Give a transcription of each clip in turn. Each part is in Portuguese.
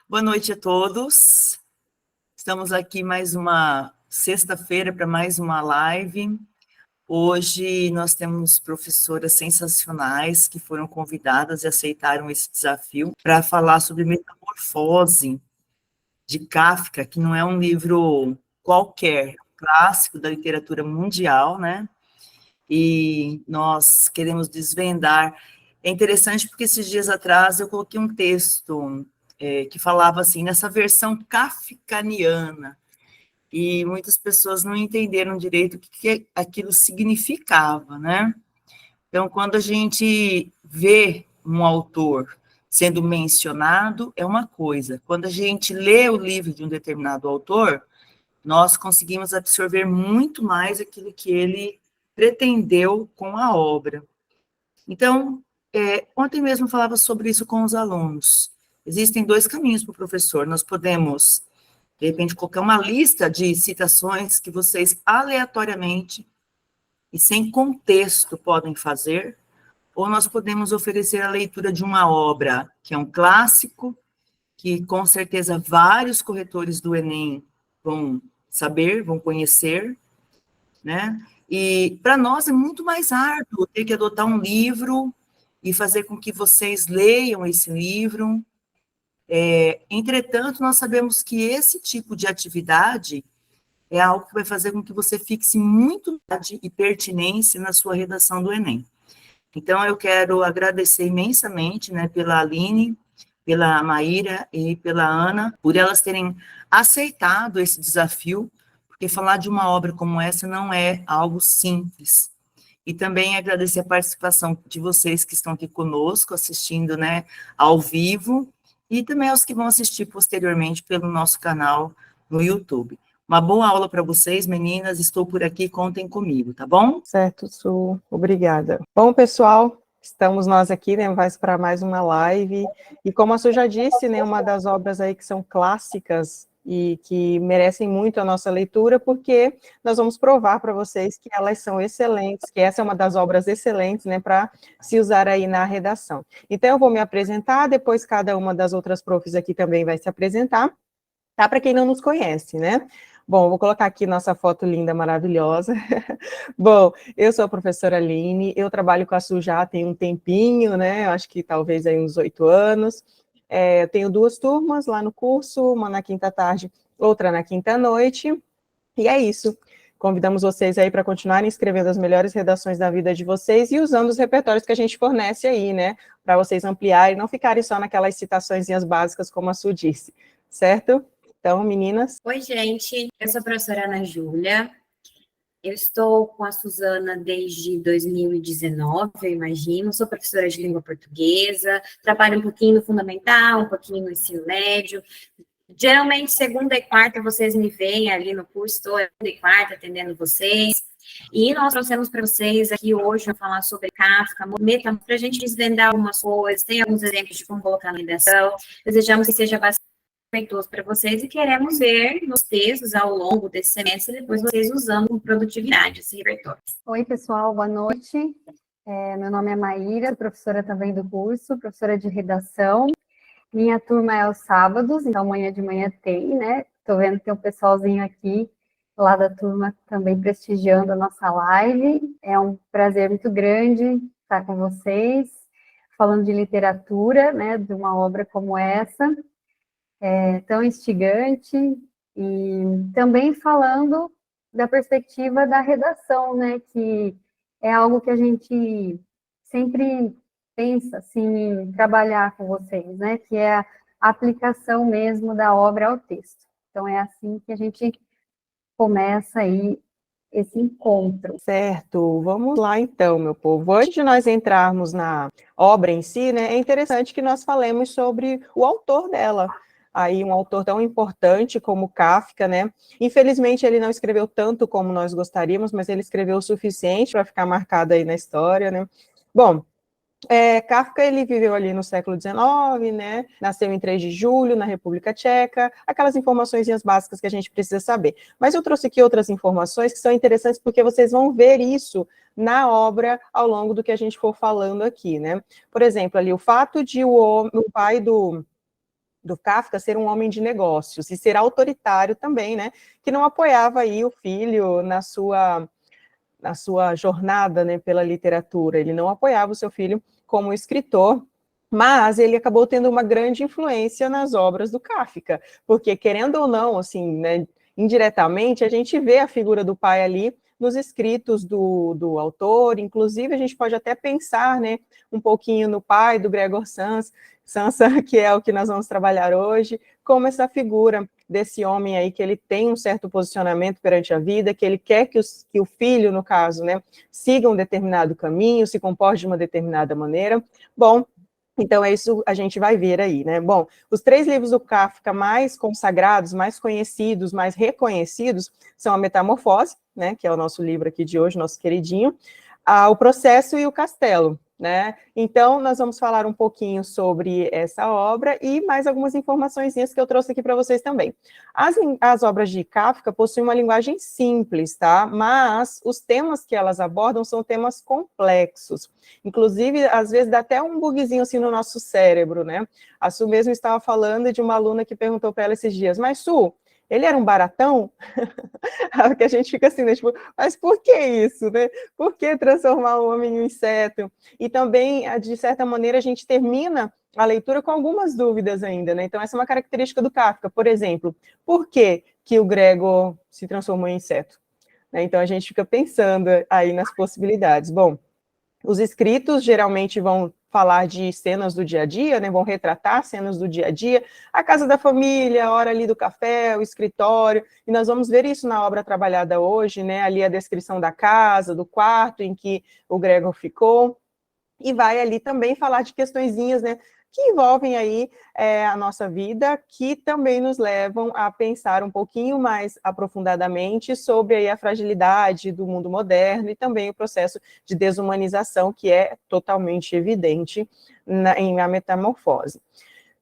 Boa noite a todos. Estamos aqui mais uma sexta-feira para mais uma live. Hoje nós temos professoras sensacionais que foram convidadas e aceitaram esse desafio para falar sobre Metamorfose de Kafka, que não é um livro qualquer, clássico da literatura mundial, né? E nós queremos desvendar. É interessante porque esses dias atrás eu coloquei um texto que falava assim, nessa versão kafkaniana, e muitas pessoas não entenderam direito o que aquilo significava, né? Então, quando a gente vê um autor sendo mencionado, é uma coisa. Quando a gente lê o livro de um determinado autor, nós conseguimos absorver muito mais aquilo que ele pretendeu com a obra. Então, ontem mesmo eu falava sobre isso com os alunos. Existem dois caminhos para o professor. Nós podemos, de repente, colocar uma lista de citações que vocês aleatoriamente e sem contexto podem fazer, ou nós podemos oferecer a leitura de uma obra que é um clássico, que com certeza vários corretores do Enem vão saber, vão conhecer, né? E para nós é muito mais árduo ter que adotar um livro e fazer com que vocês leiam esse livro. Entretanto, nós sabemos que esse tipo de atividade é algo que vai fazer com que você fixe muito e pertinência na sua redação do Enem. Então, eu quero agradecer imensamente, né, pela Aline, pela Maíra e pela Ana, por elas terem aceitado esse desafio, porque falar de uma obra como essa não é algo simples. E também agradecer a participação de vocês que estão aqui conosco, assistindo, né, ao vivo, e também aos que vão assistir posteriormente pelo nosso canal no YouTube. Uma boa aula para vocês, meninas, estou por aqui, contem comigo, tá bom? Certo, Su, obrigada. Bom, pessoal, estamos nós aqui, né, para mais uma live, e como a Su já disse, né, uma das obras aí que são clássicas e que merecem muito a nossa leitura, porque nós vamos provar para vocês que elas são excelentes, que essa é uma das obras excelentes, né, para se usar aí na redação. Então, eu vou me apresentar, depois cada uma das outras profs aqui também vai se apresentar, tá? Para quem não nos conhece, né? Bom, vou colocar aqui nossa foto linda, maravilhosa. Bom, eu sou a professora Aline, eu trabalho com a Su já tem um tempinho, né? Eu acho que talvez aí uns 8 anos. Eu tenho 2 turmas lá no curso, uma na quinta tarde, outra na quinta noite. E é isso. Convidamos vocês aí para continuarem escrevendo as melhores redações da vida de vocês e usando os repertórios que a gente fornece aí, né? Para vocês ampliarem, não ficarem só naquelas citaçõezinhas básicas, como a Su disse, certo? Então, meninas. Oi, gente. Eu sou a professora Ana Júlia. Eu estou com a Suzana desde 2019, eu imagino. Sou professora de língua portuguesa. Trabalho um pouquinho no fundamental, um pouquinho no ensino médio. Geralmente, segunda e quarta, vocês me veem ali no curso. Estou segunda e quarta atendendo vocês. E nós trouxemos para vocês aqui hoje para falar sobre Kafka, para a gente desvendar algumas coisas, tem alguns exemplos de como colocar na redação. Desejamos que seja bastante proveitoso para vocês e queremos ver nos textos ao longo desse semestre, depois vocês usando com produtividade esse repertório. Oi, pessoal, boa noite. Meu nome é Maíra, professora também do curso, professora de redação. Minha turma é aos sábados, então amanhã de manhã tem, né? Estou vendo que tem um pessoalzinho aqui lá da turma também prestigiando a nossa live. É um prazer muito grande estar com vocês, falando de literatura, né? De uma obra como essa, tão instigante, e também falando da perspectiva da redação, né, que é algo que a gente sempre pensa, assim, em trabalhar com vocês, né, que é a aplicação mesmo da obra ao texto. Então, é assim que a gente começa aí esse encontro. Certo, vamos lá então, meu povo. Antes de nós entrarmos na obra em si, né, é interessante que nós falemos sobre o autor dela. Aí um autor tão importante como Kafka, né? Infelizmente ele não escreveu tanto como nós gostaríamos, mas ele escreveu o suficiente para ficar marcado aí na história, né? Bom, Kafka, ele viveu ali no século XIX, né? Nasceu em 3 de julho, na República Tcheca, aquelas informaçõezinhas básicas que a gente precisa saber. Mas eu trouxe aqui outras informações que são interessantes porque vocês vão ver isso na obra ao longo do que a gente for falando aqui, né? Por exemplo, ali o fato de o pai do do Kafka ser um homem de negócios e ser autoritário também, né, que não apoiava aí o filho na sua jornada, né, pela literatura. Ele não apoiava o seu filho como escritor, mas ele acabou tendo uma grande influência nas obras do Kafka, porque, querendo ou não, assim, né, indiretamente, a gente vê a figura do pai ali nos escritos do autor, inclusive a gente pode até pensar, né, um pouquinho no pai do Gregor Samsa, que é o que nós vamos trabalhar hoje, como essa figura desse homem aí, que ele tem um certo posicionamento perante a vida, que ele quer que o filho, no caso, né, siga um determinado caminho, se comporte de uma determinada maneira. Bom, então é isso a gente vai ver aí, né? Bom, os 3 livros do Kafka mais consagrados, mais conhecidos, mais reconhecidos, são a Metamorfose, né, que é o nosso livro aqui de hoje, nosso queridinho, O Processo e o Castelo, né? Então, nós vamos falar um pouquinho sobre essa obra e mais algumas informaçõezinhas que eu trouxe aqui para vocês também. As obras de Kafka possuem uma linguagem simples, tá? Mas os temas que elas abordam são temas complexos. Inclusive, às vezes dá até um bugzinho assim no nosso cérebro, né? A Su mesmo estava falando de uma aluna que perguntou para ela esses dias, mas Su, ele era um baratão? Que a gente fica assim, né, tipo, mas por que isso, né? Por que transformar o homem em um inseto? E também, de certa maneira, a gente termina a leitura com algumas dúvidas ainda, né? Então, essa é uma característica do Kafka. Por exemplo, por que o Gregor se transformou em inseto? Então, a gente fica pensando aí nas possibilidades. Bom, os escritos geralmente vão falar de cenas do dia a dia, né, vão retratar cenas do dia a dia, a casa da família, a hora ali do café, o escritório, e nós vamos ver isso na obra trabalhada hoje, né, ali a descrição da casa, do quarto em que o Gregor ficou, e vai ali também falar de questõezinhas, né, que envolvem aí a nossa vida, que também nos levam a pensar um pouquinho mais aprofundadamente sobre aí a fragilidade do mundo moderno e também o processo de desumanização que é totalmente evidente em A Metamorfose.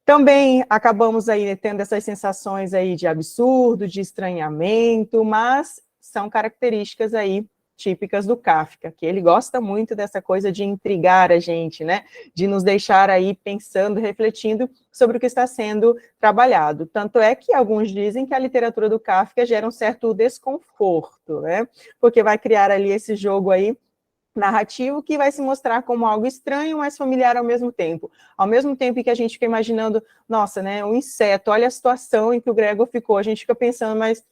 Também acabamos aí tendo essas sensações aí de absurdo, de estranhamento, mas são características aí típicas do Kafka, que ele gosta muito dessa coisa de intrigar a gente, né? De nos deixar aí pensando, refletindo sobre o que está sendo trabalhado. Tanto é que alguns dizem que a literatura do Kafka gera um certo desconforto, né? Porque vai criar ali esse jogo aí narrativo que vai se mostrar como algo estranho, mas familiar ao mesmo tempo. Ao mesmo tempo que a gente fica imaginando, nossa, né, um inseto, olha a situação em que o Gregor ficou, a gente fica pensando, mas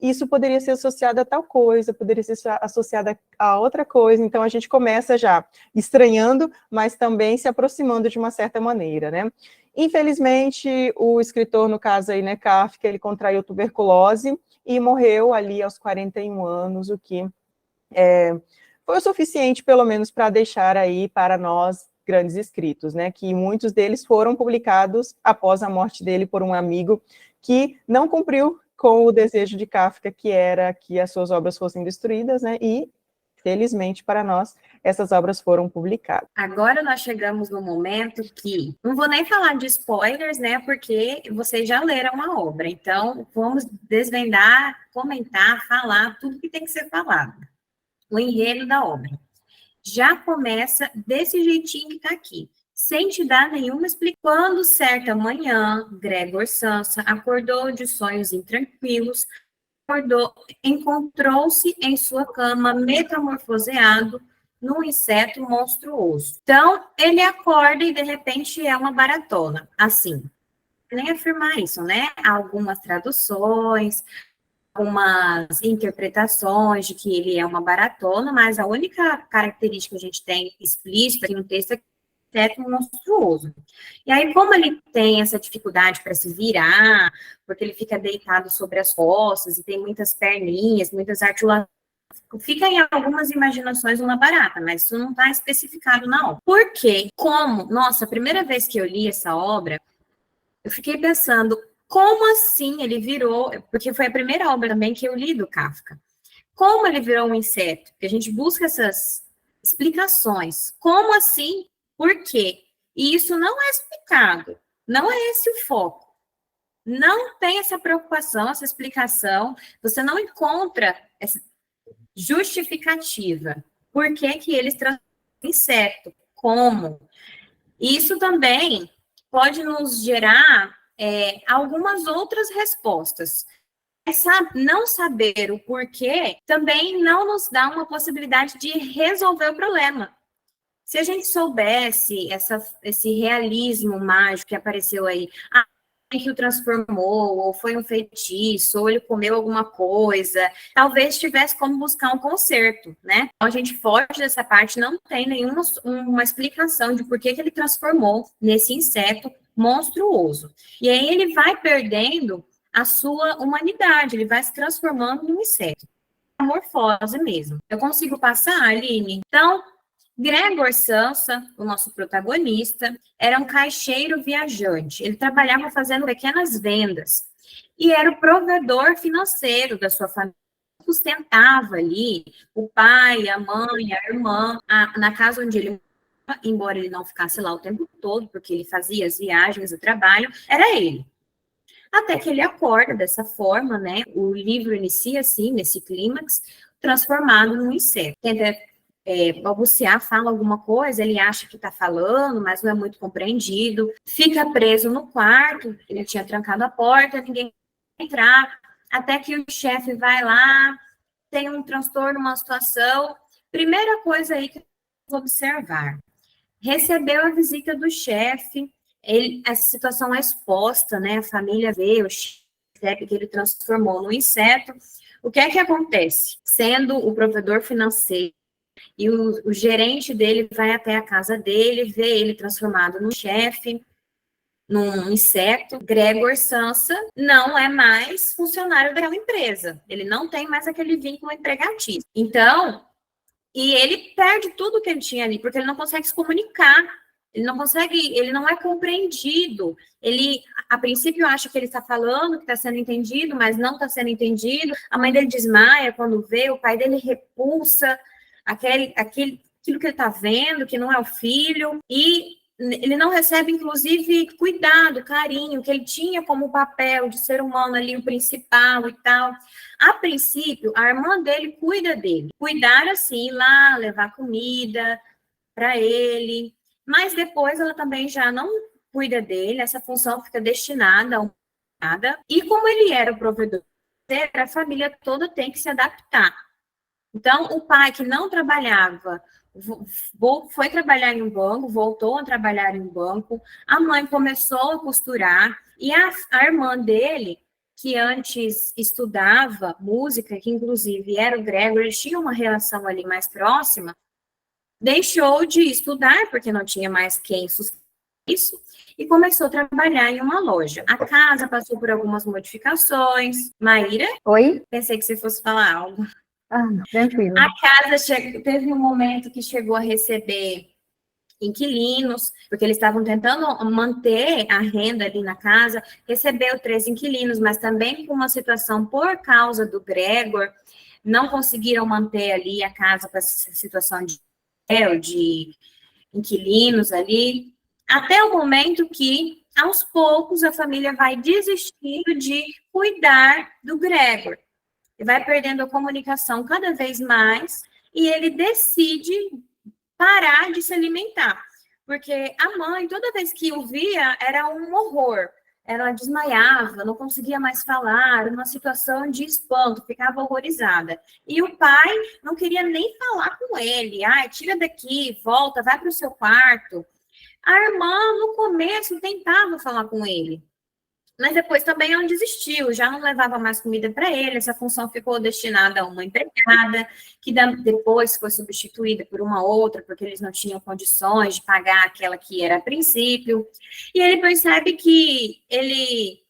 isso poderia ser associado a tal coisa, poderia ser associado a outra coisa, então a gente começa já estranhando, mas também se aproximando de uma certa maneira, né? Infelizmente, o escritor, no caso aí, né, Kafka, ele contraiu tuberculose e morreu ali aos 41 anos, o que foi o suficiente, pelo menos, para deixar aí para nós grandes escritos, né, que muitos deles foram publicados após a morte dele por um amigo que não cumpriu com o desejo de Kafka, que era que as suas obras fossem destruídas, né, e, felizmente para nós, essas obras foram publicadas. Agora nós chegamos no momento que, não vou nem falar de spoilers, né, porque vocês já leram a obra, então vamos desvendar, comentar, falar tudo que tem que ser falado. O enredo da obra. Já começa desse jeitinho que está aqui, sem te dar nenhuma explicação. Quando certa manhã, Gregor Samsa acordou de sonhos intranquilos, encontrou-se em sua cama metamorfoseado num inseto monstruoso. Então, ele acorda e, de repente, é uma baratona. Assim, nem afirmar isso, né? Há algumas traduções, algumas interpretações de que ele é uma baratona, mas a única característica que a gente tem explícita aqui no texto é que é inseto monstruoso. E aí, como ele tem essa dificuldade para se virar, porque ele fica deitado sobre as costas e tem muitas perninhas, muitas articulações, fica em algumas imaginações uma barata, mas isso não está especificado na obra. Por quê? Como? Nossa, a primeira vez que eu li essa obra, eu fiquei pensando, como assim ele virou, porque foi a primeira obra também que eu li do Kafka, como ele virou um inseto? Porque a gente busca essas explicações. Como assim? Por quê? E isso não é explicado, não é esse o foco. Não tem essa preocupação, essa explicação, você não encontra essa justificativa. Por que que eles transformam em inseto? Como? Isso também pode nos gerar algumas outras respostas. Não saber o porquê também não nos dá uma possibilidade de resolver o problema. Se a gente soubesse esse realismo mágico que apareceu aí, que o transformou, ou foi um feitiço, ou ele comeu alguma coisa, talvez tivesse como buscar um conserto, né? Então, a gente foge dessa parte, não tem nenhuma uma explicação de por que ele transformou nesse inseto monstruoso. E aí ele vai perdendo a sua humanidade, ele vai se transformando num inseto. A morfose mesmo. Eu consigo passar, Aline? Então, Gregor Samsa, o nosso protagonista, era um caixeiro viajante. Ele trabalhava fazendo pequenas vendas e era o provedor financeiro da sua família. Sustentava ali o pai, a mãe, a irmã, na casa onde ele morava, embora ele não ficasse lá o tempo todo, porque ele fazia as viagens, o trabalho, era ele. Até que ele acorda dessa forma, né? O livro inicia assim, nesse clímax, transformado num inseto. Tenta balbuciar, fala alguma coisa, ele acha que está falando, mas não é muito compreendido, fica preso no quarto, ele tinha trancado a porta, ninguém entrar, até que o chefe vai lá, tem um transtorno, uma situação. Primeira coisa aí que vamos observar, recebeu a visita do chefe, essa situação é exposta, né, a família vê, o chefe que ele transformou no inseto. O que é que acontece? Sendo o provedor financeiro, e o gerente dele vai até a casa dele, vê ele transformado num chefe, num inseto. Gregor Samsa não é mais funcionário daquela empresa. Ele não tem mais aquele vínculo empregatício. Então, e ele perde tudo que ele tinha ali, porque ele não consegue se comunicar. Ele não é compreendido. Ele, a princípio, acha que ele está falando, que está sendo entendido, mas não está sendo entendido. A mãe dele desmaia quando vê, o pai dele repulsa aquilo que ele está vendo, que não é o filho, e ele não recebe, inclusive, cuidado, carinho, que ele tinha como papel de ser humano ali, o principal e tal. A princípio, a irmã dele cuida dele. Cuidar, assim, ir lá, levar comida para ele, mas depois ela também já não cuida dele, essa função fica destinada a nada, e como ele era o provedor, a família toda tem que se adaptar. Então, o pai que não trabalhava foi trabalhar em um banco, voltou a trabalhar em um banco, a mãe começou a costurar, e a irmã dele, que antes estudava música, que inclusive era o Gregor, eles tinham uma relação ali mais próxima, deixou de estudar, porque não tinha mais quem sustentar isso, e começou a trabalhar em uma loja. A casa passou por algumas modificações. Maíra? Oi? Pensei que você fosse falar algo. Não, tranquilo. A casa teve um momento que chegou a receber inquilinos, porque eles estavam tentando manter a renda ali na casa, recebeu 3 inquilinos, mas também com uma situação por causa do Gregor, não conseguiram manter ali a casa com essa situação de inquilinos ali, até o momento que, aos poucos, a família vai desistindo de cuidar do Gregor. Ele vai perdendo a comunicação cada vez mais e ele decide parar de se alimentar. Porque a mãe, toda vez que o via, era um horror. Ela desmaiava, não conseguia mais falar, uma situação de espanto, ficava horrorizada. E o pai não queria nem falar com ele. Ai, tira daqui, volta, vai para o seu quarto. A irmã, no começo, tentava falar com ele. Mas depois também ela desistiu, já não levava mais comida para ele, essa função ficou destinada a uma empregada, que depois foi substituída por uma outra, porque eles não tinham condições de pagar aquela que era a princípio. E ele percebe que ele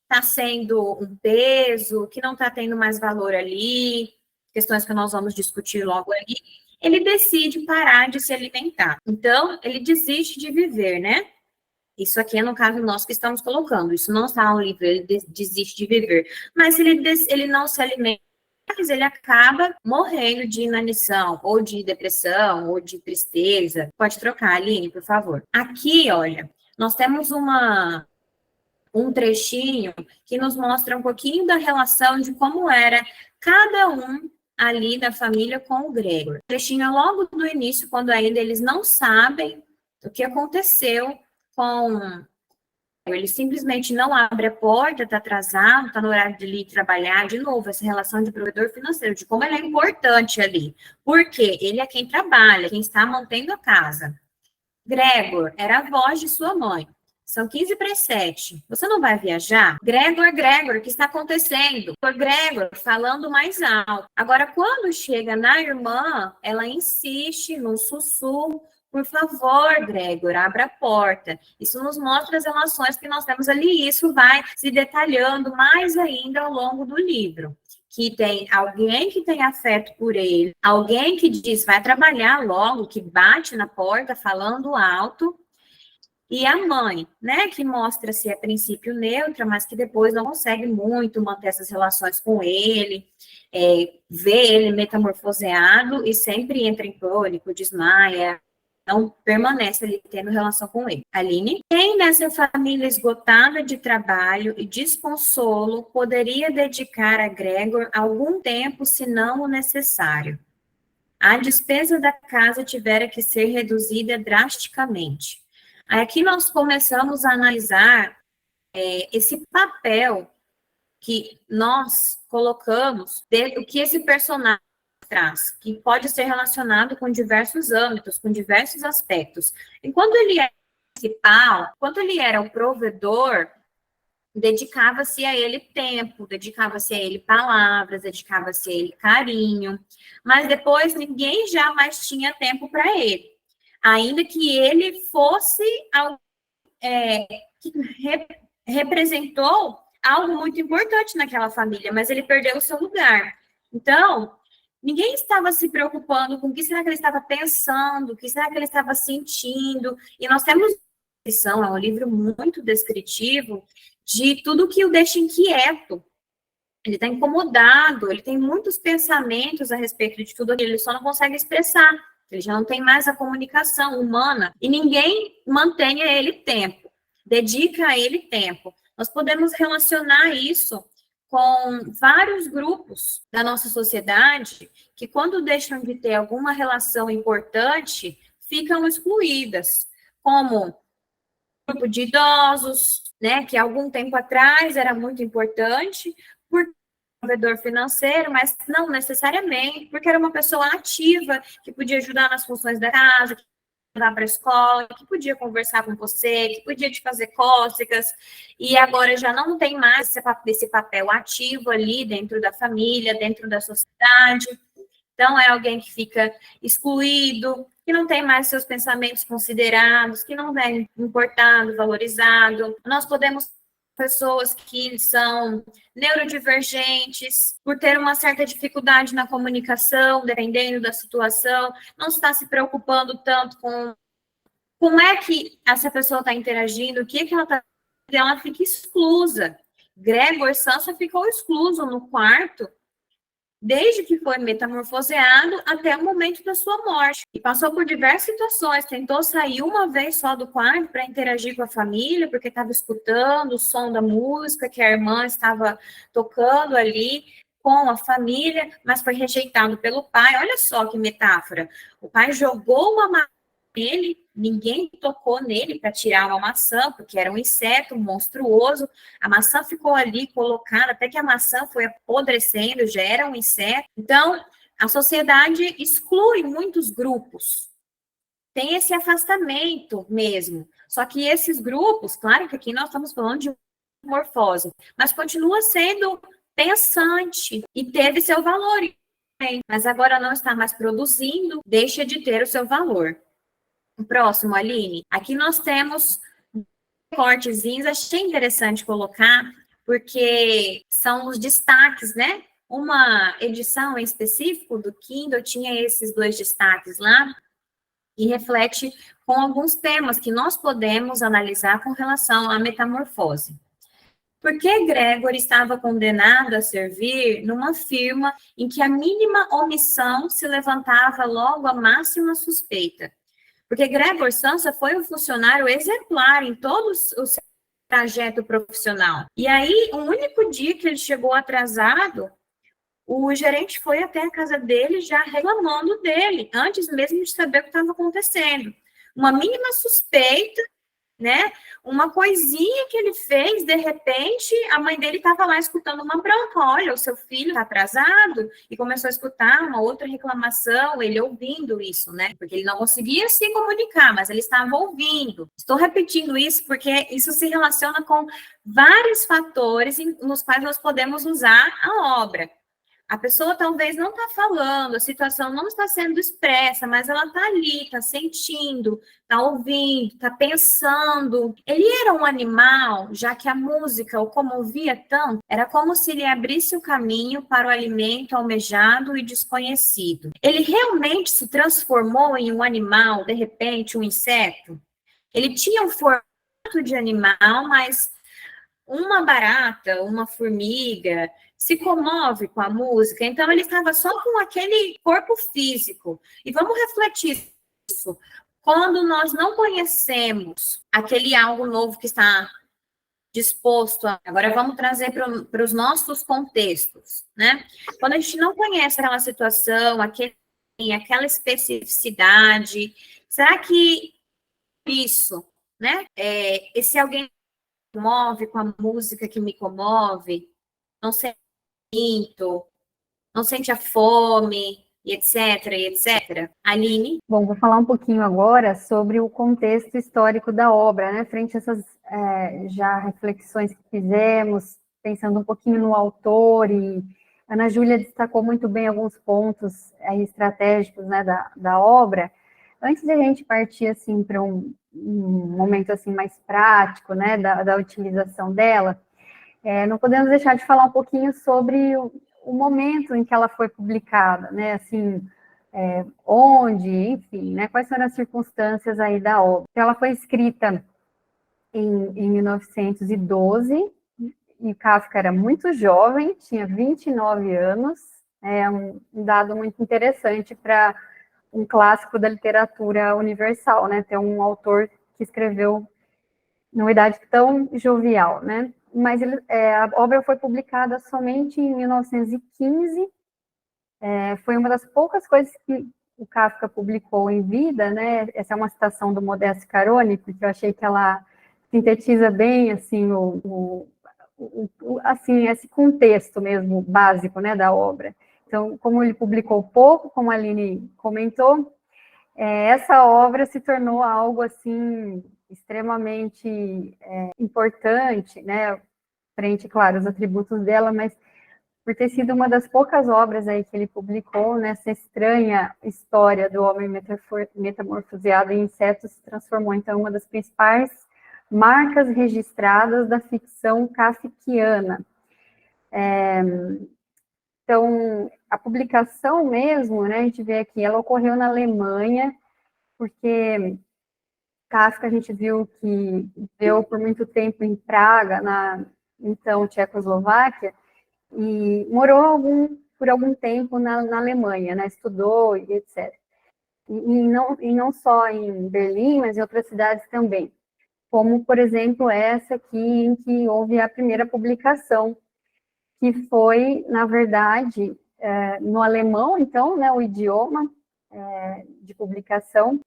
está sendo um peso, que não está tendo mais valor ali, questões que nós vamos discutir logo ali. Ele decide parar de se alimentar. Então, ele desiste de viver, né? Isso aqui é no caso nosso que estamos colocando. Isso não está no livro, ele desiste de viver. Mas se ele não se alimenta, ele acaba morrendo de inanição, ou de depressão, ou de tristeza. Pode trocar, Aline, por favor. Aqui, olha, nós temos um trechinho que nos mostra um pouquinho da relação de como era cada um ali da família com o Gregor. O trechinho é logo do início, quando ainda eles não sabem o que aconteceu com Ele simplesmente não abre a porta, está atrasado, está no horário de ele ir trabalhar. De novo, essa relação de provedor financeiro, de como ele é importante ali. Porque ele é quem trabalha, quem está mantendo a casa. Gregor era a voz de sua mãe. São 15 para as 7. Você não vai viajar? Gregor, o que está acontecendo? Gregor, falando mais alto. Agora, quando chega na irmã, ela insiste num sussurro. Por favor, Gregor, abra a porta. Isso nos mostra as relações que nós temos ali. E isso vai se detalhando mais ainda ao longo do livro. Que tem alguém que tem afeto por ele, alguém que diz, vai trabalhar logo, que bate na porta falando alto, e a mãe, né, que mostra-se a princípio neutra, mas que depois não consegue muito manter essas relações com ele, vê ele metamorfoseado e sempre entra em pânico, desmaia, não permanece ali tendo relação com ele. Aline, quem nessa família esgotada de trabalho e desconsolo poderia dedicar a Gregor algum tempo, se não o necessário? A despesa da casa tivera que ser reduzida drasticamente. Aqui nós começamos a analisar esse papel que nós colocamos, o que esse personagem traz, que pode ser relacionado com diversos âmbitos, com diversos aspectos. Enquanto ele era principal, enquanto ele era o provedor, dedicava-se a ele tempo, dedicava-se a ele palavras, dedicava-se a ele carinho, mas depois ninguém já mais tinha tempo para ele. Ainda que ele fosse que representou algo muito importante naquela família, mas ele perdeu o seu lugar. Então, ninguém estava se preocupando com o que será que ele estava pensando, o que será que ele estava sentindo, e nós temos é um livro muito descritivo de tudo que o deixa inquieto. Ele está incomodado, ele tem muitos pensamentos a respeito de tudo aquilo, ele só não consegue expressar. Ele já não tem mais a comunicação humana e ninguém mantém a ele tempo, dedica a ele tempo. Nós podemos relacionar isso com vários grupos da nossa sociedade que, quando deixam de ter alguma relação importante, ficam excluídas, como o grupo de idosos, né, que algum tempo atrás era muito importante, por provedor financeiro, mas não necessariamente, porque era uma pessoa ativa, que podia ajudar nas funções da casa, que podia levar para a escola, que podia conversar com você, que podia te fazer cócegas, e agora já não tem mais esse papel ativo ali dentro da família, dentro da sociedade. Então, é alguém que fica excluído, que não tem mais seus pensamentos considerados, que não é importado, valorizado. Nós podemos pessoas que são neurodivergentes, por ter uma certa dificuldade na comunicação, dependendo da situação, não está se preocupando tanto com como é que essa pessoa está interagindo, o que ela está fazendo, ela fica exclusa. Gregor Samsa ficou excluso no quarto, desde que foi metamorfoseado até o momento da sua morte. E passou por diversas situações, tentou sair uma vez só do quarto para interagir com a família, porque estava escutando o som da música que a irmã estava tocando ali com a família, mas foi rejeitado pelo pai. Olha só que metáfora. O pai jogou uma maçã nele, ninguém tocou nele para tirar uma maçã, porque era um inseto monstruoso. A maçã ficou ali colocada, até que a maçã foi apodrecendo, já era um inseto. Então, a sociedade exclui muitos grupos. Tem esse afastamento mesmo. Só que esses grupos, claro que aqui nós estamos falando de morfose, mas continua sendo pensante e teve seu valor. Mas agora não está mais produzindo, deixa de ter o seu valor. O próximo, Aline. Aqui nós temos cortezinhos, achei interessante colocar, porque são os destaques, né? Uma edição em específico do Kindle tinha esses 2 destaques lá, e reflete com alguns temas que nós podemos analisar com relação à metamorfose. Por que Gregor estava condenado a servir numa firma em que a mínima omissão se levantava logo a máxima suspeita? Porque Gregor Samsa foi um funcionário exemplar em todo o seu trajeto profissional. E aí, o único dia que ele chegou atrasado, o gerente foi até a casa dele já reclamando dele, antes mesmo de saber o que estava acontecendo. Uma mínima suspeita, né? Uma coisinha que ele fez, de repente, a mãe dele estava lá escutando uma bronca. Olha, o seu filho está atrasado, e começou a escutar uma outra reclamação, ele ouvindo isso, né? Porque ele não conseguia se comunicar, mas ele estava ouvindo. Estou repetindo isso porque isso se relaciona com vários fatores nos quais nós podemos usar a obra. A pessoa talvez não está falando, a situação não está sendo expressa, mas ela está ali, está sentindo, está ouvindo, está pensando. Ele era um animal, já que a música o comovia tanto, era como se ele abrisse o caminho para o alimento almejado e desconhecido. Ele realmente se transformou em um animal, de repente, um inseto? Ele tinha um formato de animal, mas uma barata, uma formiga, se comove com a música, então ele estava só com aquele corpo físico. E vamos refletir isso. Quando nós não conhecemos aquele algo novo que está disposto a... Agora vamos trazer para os nossos contextos, né? Quando a gente não conhece aquela situação, aquela especificidade, será que isso, né? Esse alguém comove com a música que me comove, não sinto, não sente a fome, e etc. Aline? Bom, vou falar um pouquinho agora sobre o contexto histórico da obra, né? Frente a essas já reflexões que fizemos, pensando um pouquinho no autor, e Ana Júlia destacou muito bem alguns pontos estratégicos, né, da obra. Antes de a gente partir assim para um momento assim mais prático, né, da utilização dela, não podemos deixar de falar um pouquinho sobre o momento em que ela foi publicada, né, assim, onde, enfim, né, quais foram as circunstâncias aí da obra. Ela foi escrita em 1912, e Kafka era muito jovem, tinha 29 anos, um dado muito interessante para um clássico da literatura universal, né, ter um autor que escreveu numa idade tão jovial, né, mas a obra foi publicada somente em 1915, foi uma das poucas coisas que o Kafka publicou em vida, né, essa é uma citação do Modesto Carone, porque eu achei que ela sintetiza bem, assim, assim, esse contexto mesmo básico, né, da obra. Então, como ele publicou pouco, como a Aline comentou, essa obra se tornou algo, assim, extremamente importante, né, frente, claro, aos atributos dela, mas por ter sido uma das poucas obras aí que ele publicou, nessa estranha história do homem metamorfoseado em inseto, se transformou, então, uma das principais marcas registradas da ficção kafkiana. Então, a publicação mesmo, né, a gente vê aqui, ela ocorreu na Alemanha, porque Kafka a gente viu que viveu por muito tempo em Praga, então Tchecoslováquia, e morou por algum tempo na Alemanha, né, estudou e etc. E não só em Berlim, mas em outras cidades também, como, por exemplo, essa aqui, em que houve a primeira publicação, que foi, na verdade, no alemão, então, né, o idioma de publicação,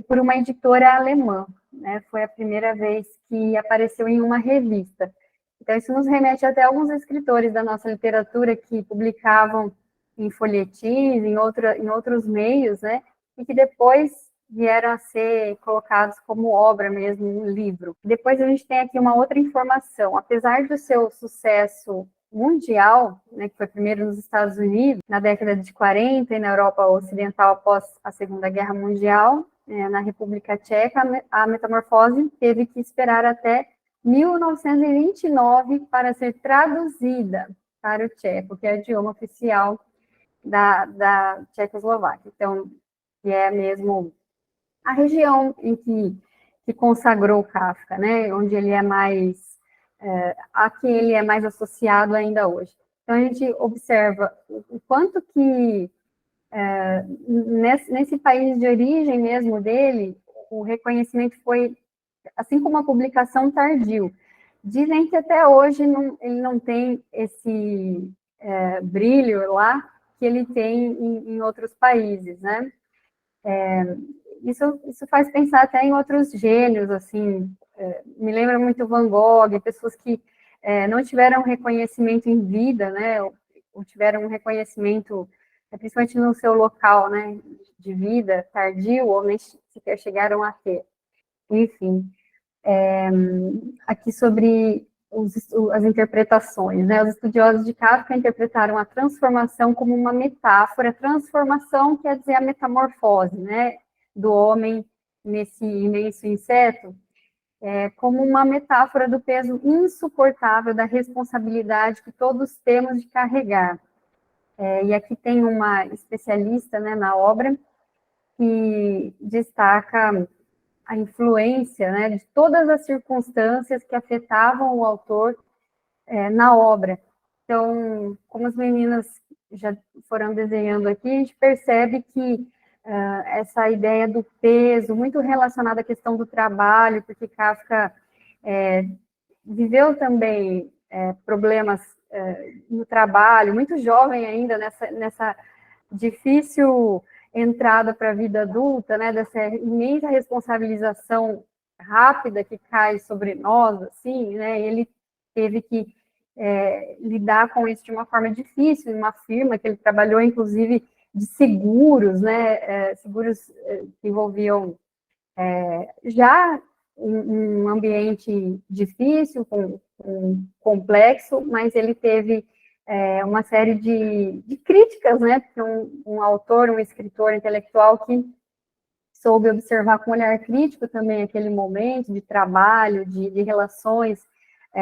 por uma editora alemã, né, foi a primeira vez que apareceu em uma revista. Então, isso nos remete até a alguns escritores da nossa literatura que publicavam em folhetins, em outros meios, né, e que depois vieram a ser colocados como obra mesmo, um livro. Depois a gente tem aqui uma outra informação. Apesar do seu sucesso mundial, né, que foi primeiro nos Estados Unidos, na década de 40, e na Europa Ocidental após a Segunda Guerra Mundial, na República Tcheca, a Metamorfose teve que esperar até 1929 para ser traduzida para o tcheco, que é o idioma oficial da Tchecoslováquia. Então, que é mesmo a região em que consagrou Kafka, né, onde ele é mais, a que ele é mais associado ainda hoje. Então, a gente observa o quanto que, nesse país de origem mesmo dele, o reconhecimento foi, assim como a publicação, tardio. Dizem que até hoje ele não tem esse brilho lá que ele tem em outros países, né? isso faz pensar até em outros gênios, assim, me lembra muito Van Gogh, pessoas que não tiveram reconhecimento em vida, né, ou tiveram um reconhecimento, principalmente no seu local, né, de vida tardio, ou nem sequer chegaram a ter. Enfim, aqui sobre as interpretações, né? Os estudiosos de Kafka interpretaram a transformação como uma metáfora. Transformação quer dizer a metamorfose, né? Do homem nesse imenso inseto, como uma metáfora do peso insuportável da responsabilidade que todos temos de carregar. E aqui tem uma especialista, né, na obra que destaca a influência, né, de todas as circunstâncias que afetavam o autor na obra. Então, como as meninas já foram desenhando aqui, a gente percebe que essa ideia do peso, muito relacionada à questão do trabalho, porque Kafka viveu também problemas no trabalho, muito jovem ainda, nessa difícil entrada para a vida adulta, né, dessa imensa responsabilização rápida que cai sobre nós, assim, né, ele teve que lidar com isso de uma forma difícil, em uma firma que ele trabalhou, inclusive, de seguros, né, seguros que envolviam já um ambiente difícil, complexo, mas ele teve uma série de críticas, né, porque um autor, um escritor intelectual que soube observar com um olhar crítico também aquele momento de trabalho, de relações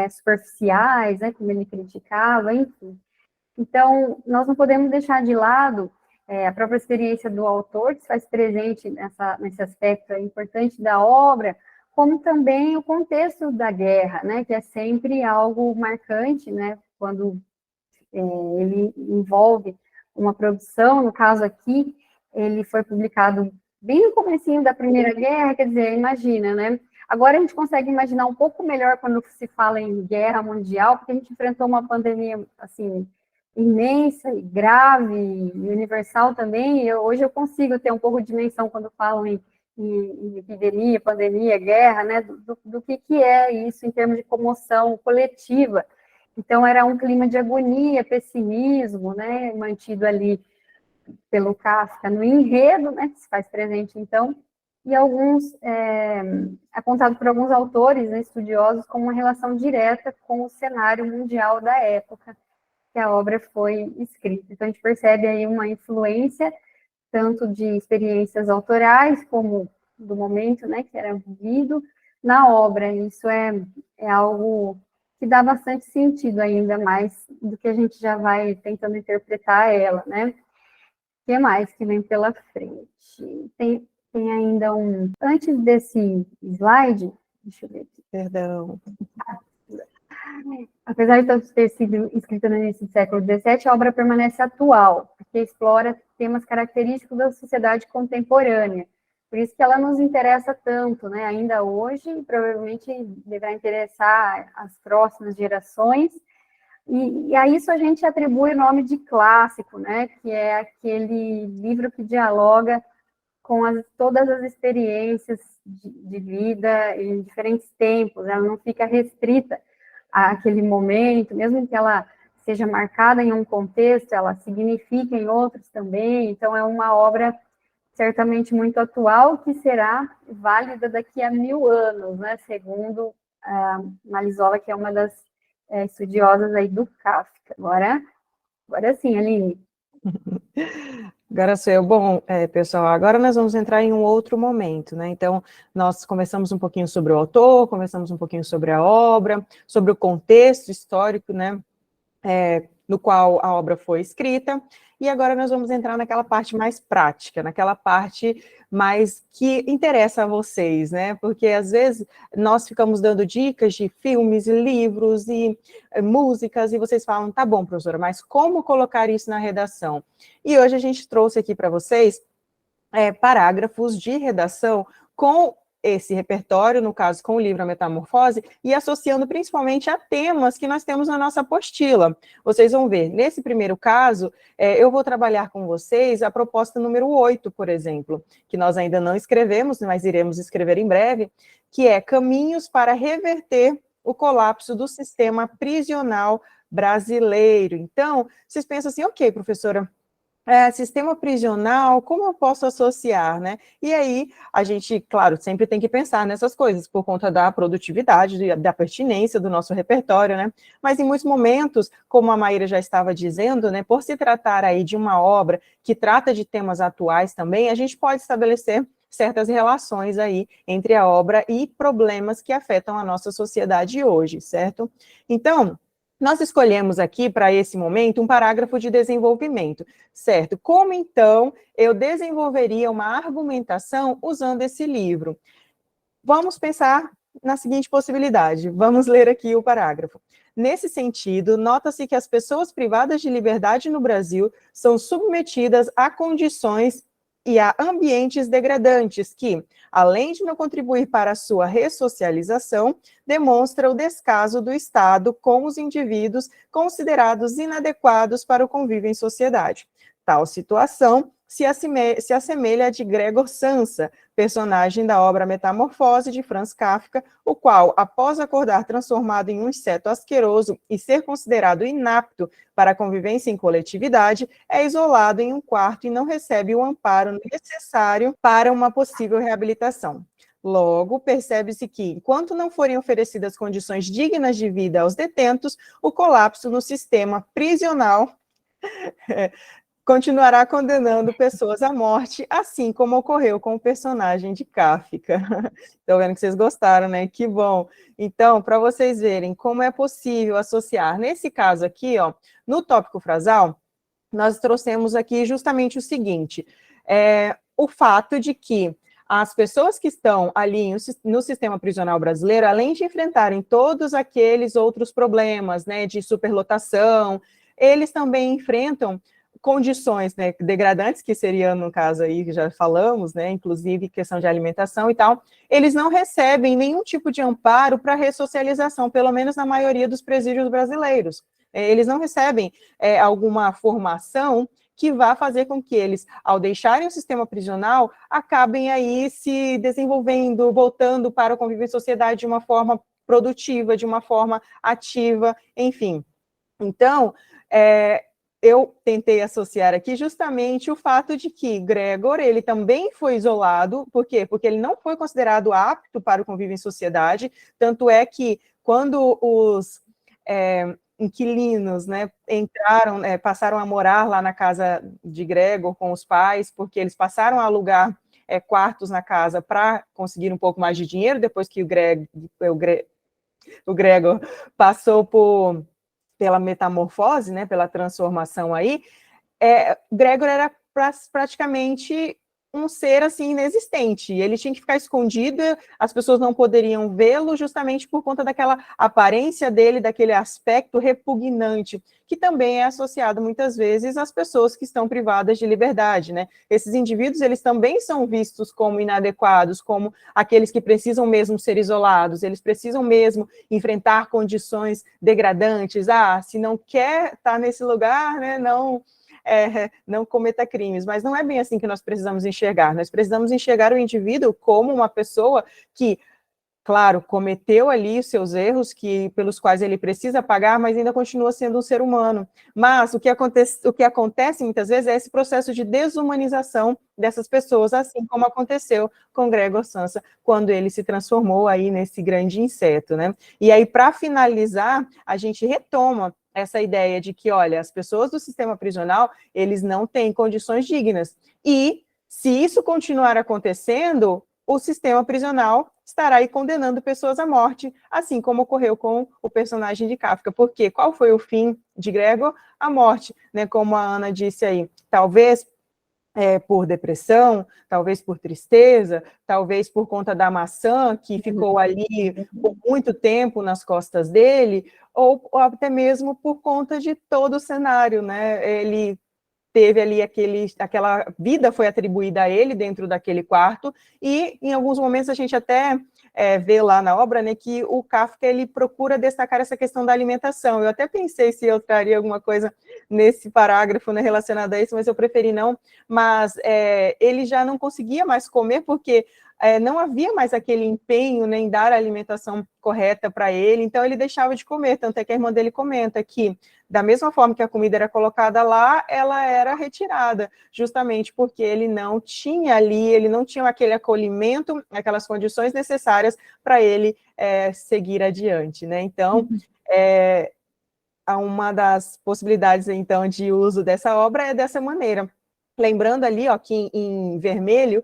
superficiais, né, como ele criticava, enfim. Então, nós não podemos deixar de lado a própria experiência do autor, que se faz presente nesse aspecto importante da obra, como também o contexto da guerra, né, que é sempre algo marcante, né, quando ele envolve uma produção. No caso aqui, ele foi publicado bem no comecinho da Primeira Guerra, quer dizer, imagina, né? Agora a gente consegue imaginar um pouco melhor quando se fala em guerra mundial, porque a gente enfrentou uma pandemia, assim, imensa e grave, e universal também. Hoje eu consigo ter um pouco de dimensão quando falam em epidemia, pandemia, guerra, né, do que é isso em termos de comoção coletiva. Então, era um clima de agonia, pessimismo, né, mantido ali pelo Kafka no enredo, né, que se faz presente, então, e apontado por alguns autores, né, estudiosos, como uma relação direta com o cenário mundial da época que a obra foi escrita. Então, a gente percebe aí uma influência, tanto de experiências autorais, como do momento, né, que era vivido na obra. Isso é algo que dá bastante sentido ainda mais do que a gente já vai tentando interpretar ela, né? O que mais que vem pela frente? Tem ainda antes desse slide, deixa eu ver aqui. Perdão. Apesar de ter sido escrita no início do século XVII, a obra permanece atual, porque explora temas característicos da sociedade contemporânea. Por isso que ela nos interessa tanto, né? Ainda hoje, e provavelmente deverá interessar as próximas gerações. E a isso a gente atribui o nome de clássico, né? Que é aquele livro que dialoga com todas as experiências de vida em diferentes tempos. Ela não fica restrita àquele momento, mesmo que ela seja marcada em um contexto, ela significa em outros também. Então, é uma obra certamente muito atual, que será válida daqui a 1000 anos, né, segundo a Malizola, que é uma das estudiosas aí do Kafka. Agora sim, Aline. Agora sou eu. Bom, pessoal, agora nós vamos entrar em um outro momento, né? Então, nós conversamos um pouquinho sobre o autor, conversamos um pouquinho sobre a obra, sobre o contexto histórico, né? No qual a obra foi escrita, e agora nós vamos entrar naquela parte mais prática, naquela parte mais que interessa a vocês, né? Porque às vezes nós ficamos dando dicas de filmes, livros e músicas, e vocês falam, tá bom, professora, mas como colocar isso na redação? E hoje a gente trouxe aqui para vocês parágrafos de redação com esse repertório, no caso com o livro A Metamorfose, e associando principalmente a temas que nós temos na nossa apostila. Vocês vão ver, nesse primeiro caso, eu vou trabalhar com vocês a proposta número 8, por exemplo, que nós ainda não escrevemos, mas iremos escrever em breve, que é Caminhos para Reverter o Colapso do Sistema Prisional Brasileiro. Então, vocês pensam assim, ok, professora, sistema prisional, como eu posso associar, né? E aí, a gente, claro, sempre tem que pensar nessas coisas, por conta da produtividade, da pertinência do nosso repertório, né? Mas em muitos momentos, como a Maíra já estava dizendo, né, por se tratar aí de uma obra que trata de temas atuais também, a gente pode estabelecer certas relações aí entre a obra e problemas que afetam a nossa sociedade hoje, certo? Então, nós escolhemos aqui, para esse momento, um parágrafo de desenvolvimento, certo? Como, então, eu desenvolveria uma argumentação usando esse livro? Vamos pensar na seguinte possibilidade. Vamos ler aqui o parágrafo. Nesse sentido, nota-se que as pessoas privadas de liberdade no Brasil são submetidas a condições e a ambientes degradantes que, além de não contribuir para a sua ressocialização, demonstra o descaso do Estado com os indivíduos considerados inadequados para o convívio em sociedade. Tal situação se assemelha a de Gregor Samsa, personagem da obra Metamorfose, de Franz Kafka, o qual, após acordar transformado em um inseto asqueroso e ser considerado inapto para a convivência em coletividade, é isolado em um quarto e não recebe o amparo necessário para uma possível reabilitação. Logo, percebe-se que, enquanto não forem oferecidas condições dignas de vida aos detentos, o colapso no sistema prisional continuará condenando pessoas à morte, assim como ocorreu com o personagem de Kafka. Estou vendo que vocês gostaram, né? Que bom. Então, para vocês verem como é possível associar, nesse caso aqui, ó, no tópico frasal, nós trouxemos aqui justamente o seguinte, o fato de que as pessoas que estão ali no sistema prisional brasileiro, além de enfrentarem todos aqueles outros problemas, né, de superlotação, eles também enfrentam condições, né, degradantes, que seria, no caso aí, que já falamos, né, inclusive questão de alimentação e tal, eles não recebem nenhum tipo de amparo para ressocialização, pelo menos na maioria dos presídios brasileiros. Eles não recebem alguma formação que vá fazer com que eles, ao deixarem o sistema prisional, acabem aí se desenvolvendo, voltando para o convívio em sociedade de uma forma produtiva, de uma forma ativa, enfim. Então, eu tentei associar aqui justamente o fato de que Gregor, ele também foi isolado, por quê? Porque ele não foi considerado apto para o convívio em sociedade, tanto é que quando os inquilinos, né, entraram, passaram a morar lá na casa de Gregor com os pais, porque eles passaram a alugar quartos na casa para conseguir um pouco mais de dinheiro, depois que o Gregor passou pela metamorfose, né, pela transformação aí, Gregor era praticamente um ser, assim, inexistente, ele tinha que ficar escondido, as pessoas não poderiam vê-lo justamente por conta daquela aparência dele, daquele aspecto repugnante, que também é associado muitas vezes às pessoas que estão privadas de liberdade, né? Esses indivíduos, eles também são vistos como inadequados, como aqueles que precisam mesmo ser isolados, eles precisam mesmo enfrentar condições degradantes, se não quer estar nesse lugar, né, não cometa crimes, mas não é bem assim que nós precisamos enxergar o indivíduo como uma pessoa que, claro, cometeu ali os seus erros, pelos quais ele precisa pagar, mas ainda continua sendo um ser humano. Mas o que acontece muitas vezes é esse processo de desumanização dessas pessoas, assim como aconteceu com Gregor Samsa, quando ele se transformou aí nesse grande inseto, né? E aí, para finalizar, a gente retoma essa ideia de que, olha, as pessoas do sistema prisional, eles não têm condições dignas. E, se isso continuar acontecendo, o sistema prisional estará aí condenando pessoas à morte, assim como ocorreu com o personagem de Kafka. Porque qual foi o fim de Gregor? A morte, né? Como a Ana disse aí, talvez por depressão, talvez por tristeza, talvez por conta da maçã que ficou ali por muito tempo nas costas dele, ou até mesmo por conta de todo o cenário, né? Ele teve ali aquela vida foi atribuída a ele dentro daquele quarto, e em alguns momentos a gente até vê lá na obra, né, que o Kafka, ele procura destacar essa questão da alimentação. Eu até pensei se eu traria alguma coisa nesse parágrafo, né, relacionada a isso, mas eu preferi não. Mas ele já não conseguia mais comer porque não havia mais aquele empenho, né, em dar a alimentação correta para ele, então ele deixava de comer, tanto é que a irmã dele comenta que, da mesma forma que a comida era colocada lá, ela era retirada, justamente porque ele não tinha ali, ele não tinha aquele acolhimento, aquelas condições necessárias para ele seguir adiante, né? Então, uma das possibilidades, então, de uso dessa obra é dessa maneira. Lembrando ali, ó, que em vermelho,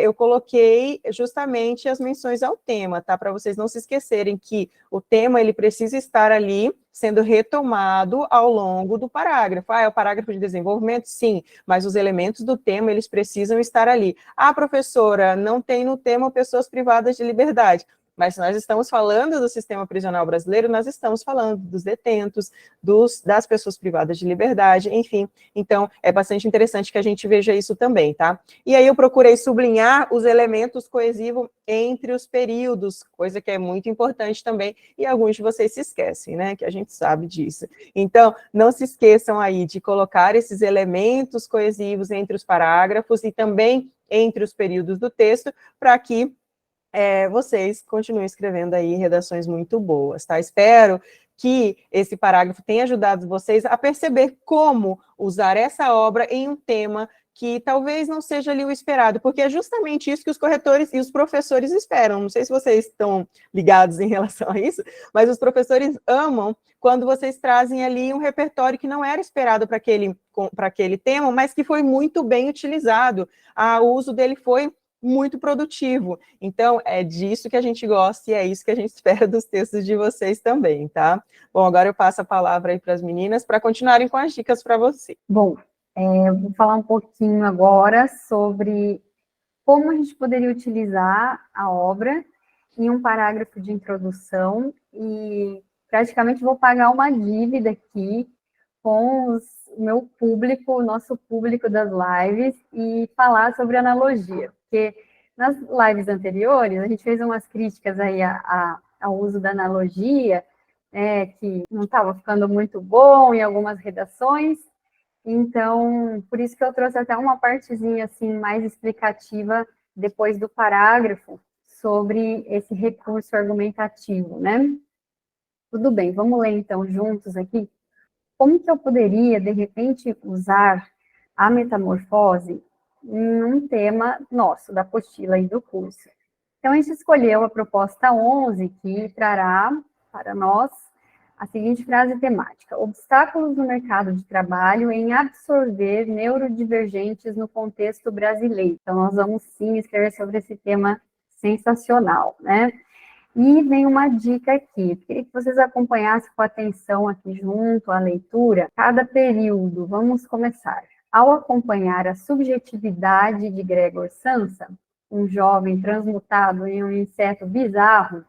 eu coloquei justamente as menções ao tema, tá? Para vocês não se esquecerem que o tema, ele precisa estar ali, sendo retomado ao longo do parágrafo. É o parágrafo de desenvolvimento? Sim, mas os elementos do tema, eles precisam estar ali. Ah, professora, não tem no tema pessoas privadas de liberdade. Mas se nós estamos falando do sistema prisional brasileiro, nós estamos falando dos detentos, das pessoas privadas de liberdade, enfim. Então, é bastante interessante que a gente veja isso também, tá? E aí eu procurei sublinhar os elementos coesivos entre os períodos, coisa que é muito importante também, e alguns de vocês se esquecem, né? Que a gente sabe disso. Então, não se esqueçam aí de colocar esses elementos coesivos entre os parágrafos e também entre os períodos do texto, para que vocês continuem escrevendo aí redações muito boas, tá? Espero que esse parágrafo tenha ajudado vocês a perceber como usar essa obra em um tema que talvez não seja ali o esperado, porque é justamente isso que os corretores e os professores esperam. Não sei se vocês estão ligados em relação a isso, mas os professores amam quando vocês trazem ali um repertório que não era esperado para aquele tema, mas que foi muito bem utilizado. O uso dele foi muito produtivo. Então, é disso que a gente gosta e é isso que a gente espera dos textos de vocês também, tá? Bom, agora eu passo a palavra aí para as meninas para continuarem com as dicas para você. Bom, eu vou falar um pouquinho agora sobre como a gente poderia utilizar a obra em um parágrafo de introdução e praticamente vou pagar uma dívida aqui com o meu público, o nosso público das lives e falar sobre analogia, porque nas lives anteriores a gente fez umas críticas aí ao uso da analogia, que não estava ficando muito bom em algumas redações, então, por isso que eu trouxe até uma partezinha assim mais explicativa depois do parágrafo sobre esse recurso argumentativo, né? Tudo bem, vamos ler então juntos aqui. Como que eu poderia, de repente, usar a metamorfose em um tema nosso, da apostila e do curso? Então, a gente escolheu a proposta 11, que trará para nós a seguinte frase temática: obstáculos no mercado de trabalho em absorver neurodivergentes no contexto brasileiro. Então, nós vamos sim escrever sobre esse tema sensacional, né? E vem uma dica aqui, queria que vocês acompanhassem com atenção aqui junto à leitura, cada período. Vamos começar. Ao acompanhar a subjetividade de Gregor Samsa, um jovem transmutado em um inseto bizarro,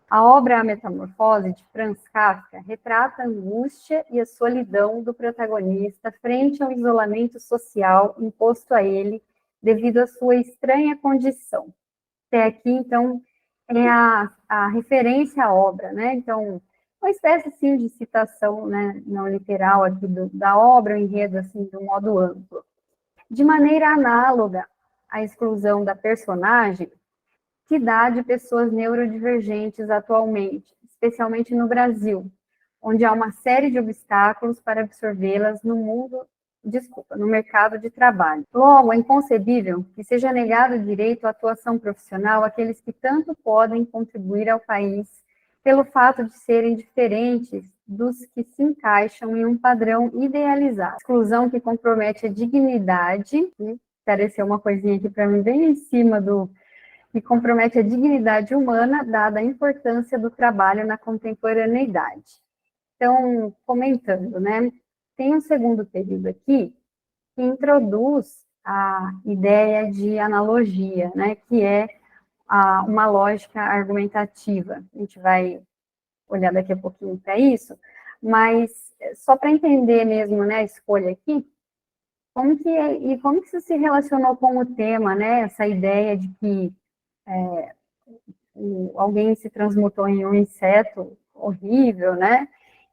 a obra A Metamorfose, de Franz Kafka, retrata a angústia e a solidão do protagonista frente ao isolamento social imposto a ele devido à sua estranha condição. Até aqui, então, é a referência à obra, né? Então, uma espécie, assim, de citação, né, não literal aqui da obra, o enredo, assim, de um modo amplo. De maneira análoga à exclusão da personagem, que dá de pessoas neurodivergentes atualmente, especialmente no Brasil, onde há uma série de obstáculos para absorvê-las no mercado de trabalho. Logo, é inconcebível que seja negado o direito à atuação profissional àqueles que tanto podem contribuir ao país pelo fato de serem diferentes dos que se encaixam em um padrão idealizado. Exclusão que compromete a dignidade, apareceu uma coisinha aqui para mim bem em cima que compromete a dignidade humana, dada a importância do trabalho na contemporaneidade. Então, comentando, né? Tem um segundo período aqui que introduz a ideia de analogia, né, que é uma lógica argumentativa. A gente vai olhar daqui a pouquinho para isso, mas só para entender mesmo, né, a escolha aqui, como que isso se relacionou com o tema, né? Essa ideia de que alguém se transmutou em um inseto horrível, né?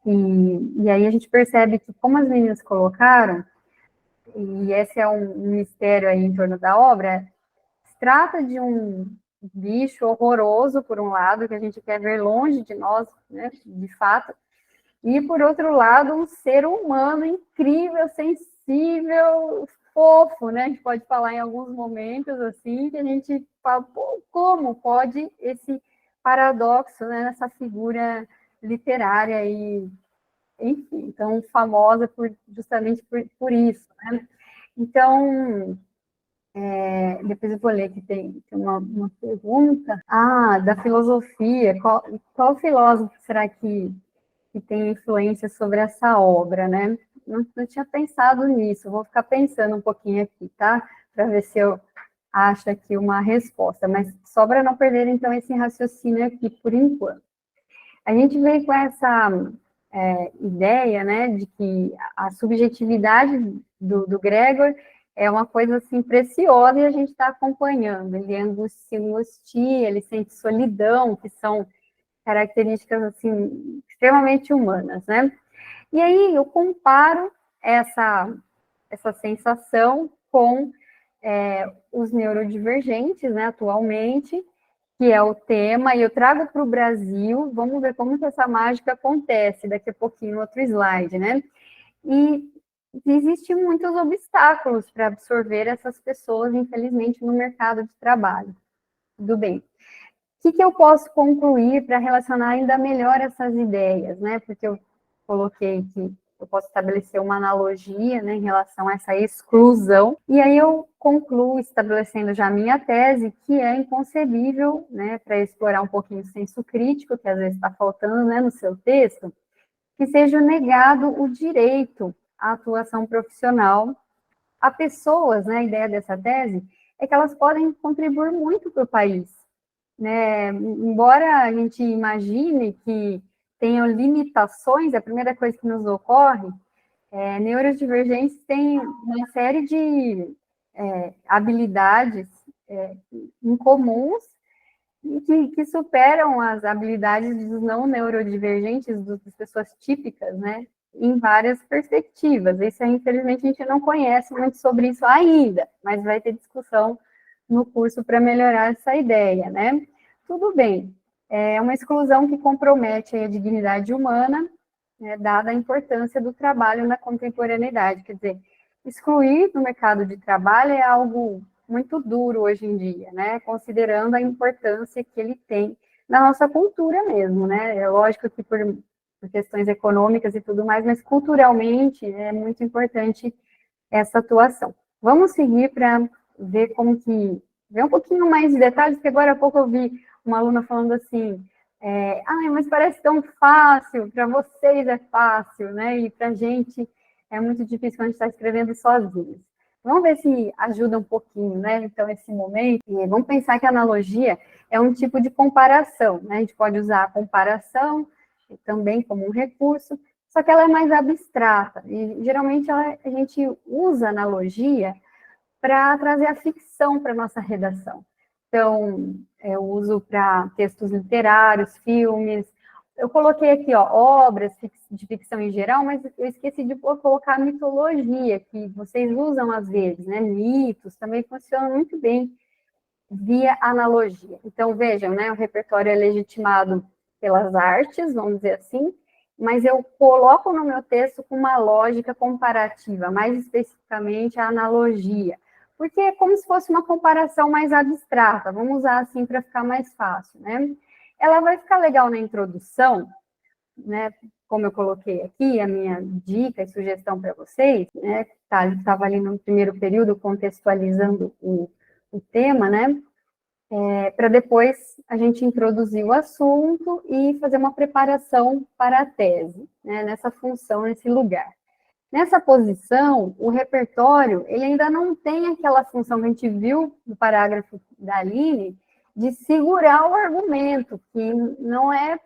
E aí a gente percebe que, como as meninas colocaram, e esse é um mistério aí em torno da obra, se trata de um bicho horroroso, por um lado, que a gente quer ver longe de nós, né, de fato, e, por outro lado, um ser humano incrível, sensível, fofo, né? A gente pode falar em alguns momentos, assim, que a gente fala, pô, como pode esse paradoxo, né, nessa figura literária e, enfim, tão famosa justamente por isso, né? Então, depois eu vou ler que tem uma pergunta. Da filosofia. Qual filósofo será que tem influência sobre essa obra, né? Não tinha pensado nisso, vou ficar pensando um pouquinho aqui, tá? Para ver se eu acho aqui uma resposta, mas só para não perder, então, esse raciocínio aqui por enquanto. A gente veio com essa ideia, né, de que a subjetividade do Gregor é uma coisa, assim, preciosa e a gente está acompanhando. Ele se angustia, ele sente solidão, que são características, assim, extremamente humanas, né? E aí eu comparo essa sensação com os neurodivergentes, né, atualmente, que é o tema, e eu trago para o Brasil, vamos ver como que essa mágica acontece, daqui a pouquinho, outro slide, né? E existem muitos obstáculos para absorver essas pessoas, infelizmente, no mercado de trabalho. Tudo bem. O que eu posso concluir para relacionar ainda melhor essas ideias, né? Porque eu coloquei que eu posso estabelecer uma analogia, né, em relação a essa exclusão, e aí eu concluo estabelecendo já a minha tese, que é inconcebível, né, para explorar um pouquinho o senso crítico, que às vezes está faltando, né, no seu texto, que seja negado o direito à atuação profissional a pessoas, né, a ideia dessa tese é que elas podem contribuir muito para o país, né? Embora a gente imagine que tenham limitações, a primeira coisa que nos ocorre neurodivergentes têm uma série de habilidades incomuns e que superam as habilidades dos não neurodivergentes, das pessoas típicas, né? Em várias perspectivas. Isso, infelizmente, a gente não conhece muito sobre isso ainda, mas vai ter discussão no curso para melhorar essa ideia, né? Tudo bem, é uma exclusão que compromete a dignidade humana, né, dada a importância do trabalho na contemporaneidade. Quer dizer, excluir do mercado de trabalho é algo muito duro hoje em dia, né? Considerando a importância que ele tem na nossa cultura mesmo, né? É lógico que por questões econômicas e tudo mais, mas culturalmente é muito importante essa atuação. Vamos seguir para ver como que ver um pouquinho mais de detalhes, porque agora há pouco eu vi uma aluna falando assim, mas parece tão fácil, para vocês é fácil, né? E para a gente é muito difícil quando a gente está escrevendo sozinhos. Vamos ver se ajuda um pouquinho, né? Então, esse momento, e vamos pensar que a analogia é um tipo de comparação, né? A gente pode usar a comparação também como um recurso, só que ela é mais abstrata, e geralmente a gente usa a analogia para trazer a ficção para a nossa redação. Então, eu uso para textos literários, filmes. Eu coloquei aqui, obras de ficção em geral, mas eu esqueci de colocar mitologia, que vocês usam às vezes, né? Mitos também funcionam muito bem via analogia. Então, vejam, né? O repertório é legitimado pelas artes, vamos dizer assim, mas eu coloco no meu texto com uma lógica comparativa, mais especificamente a analogia, porque é como se fosse uma comparação mais abstrata, vamos usar assim para ficar mais fácil, né? Ela vai ficar legal na introdução, né? Como eu coloquei aqui, a minha dica e sugestão para vocês, né? Estava ali no primeiro período contextualizando o tema, né? Para depois a gente introduzir o assunto e fazer uma preparação para a tese, né? Nessa função, nesse lugar. Nessa posição, o repertório, ele ainda não tem aquela função que a gente viu no parágrafo da Aline, de segurar o argumento, que não é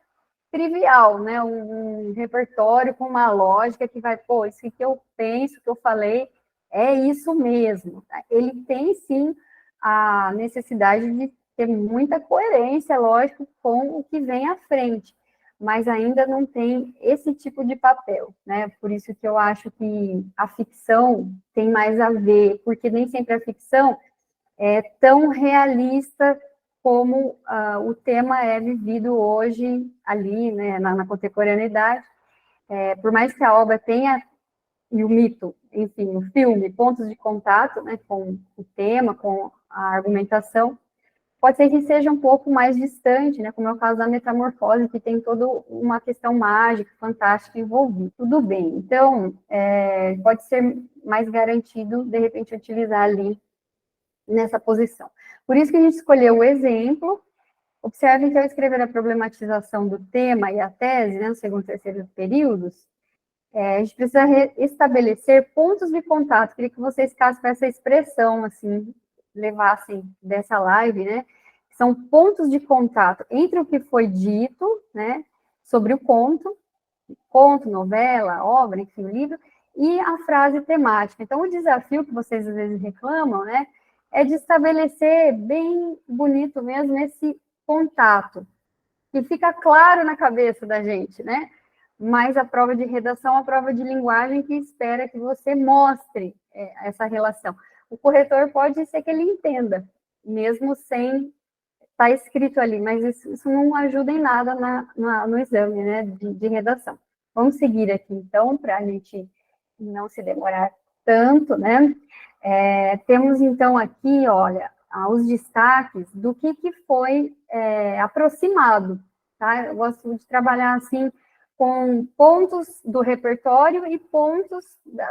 trivial, né? Um repertório com uma lógica que vai, isso que eu penso, que eu falei, é isso mesmo. Ele tem, sim, a necessidade de ter muita coerência, lógico, com o que vem à frente, mas ainda não tem esse tipo de papel, né? Por isso que eu acho que a ficção tem mais a ver, porque nem sempre a ficção é tão realista como o tema é vivido hoje ali, né, na contemporaneidade. Por mais que a obra tenha, e o mito, enfim, o filme, pontos de contato, né, com o tema, com a argumentação, pode ser que seja um pouco mais distante, né, como é o caso da Metamorfose, que tem toda uma questão mágica, fantástica envolvida. Tudo bem, então, pode ser mais garantido, de repente, utilizar ali nessa posição. Por isso que a gente escolheu o exemplo. Observem que ao escrever a problematização do tema e a tese, né, no segundo e terceiro períodos, a gente precisa estabelecer pontos de contato. Queria que vocês ficassem com essa expressão, assim, levassem dessa live, né? São pontos de contato entre o que foi dito, né, sobre o conto, novela, obra, enfim, livro, e a frase temática. Então, o desafio que vocês às vezes reclamam, né, é de estabelecer bem bonito mesmo esse contato, que fica claro na cabeça da gente, né? Mas a prova de redação é uma prova de linguagem que espera que você mostre essa relação. O corretor pode ser que ele entenda, mesmo sem estar escrito ali, mas isso não ajuda em nada no exame, né, de redação. Vamos seguir aqui, então, para a gente não se demorar tanto, né? Temos, então, aqui, olha, os destaques do que foi aproximado, tá? Eu gosto de trabalhar, assim, com pontos do repertório e pontos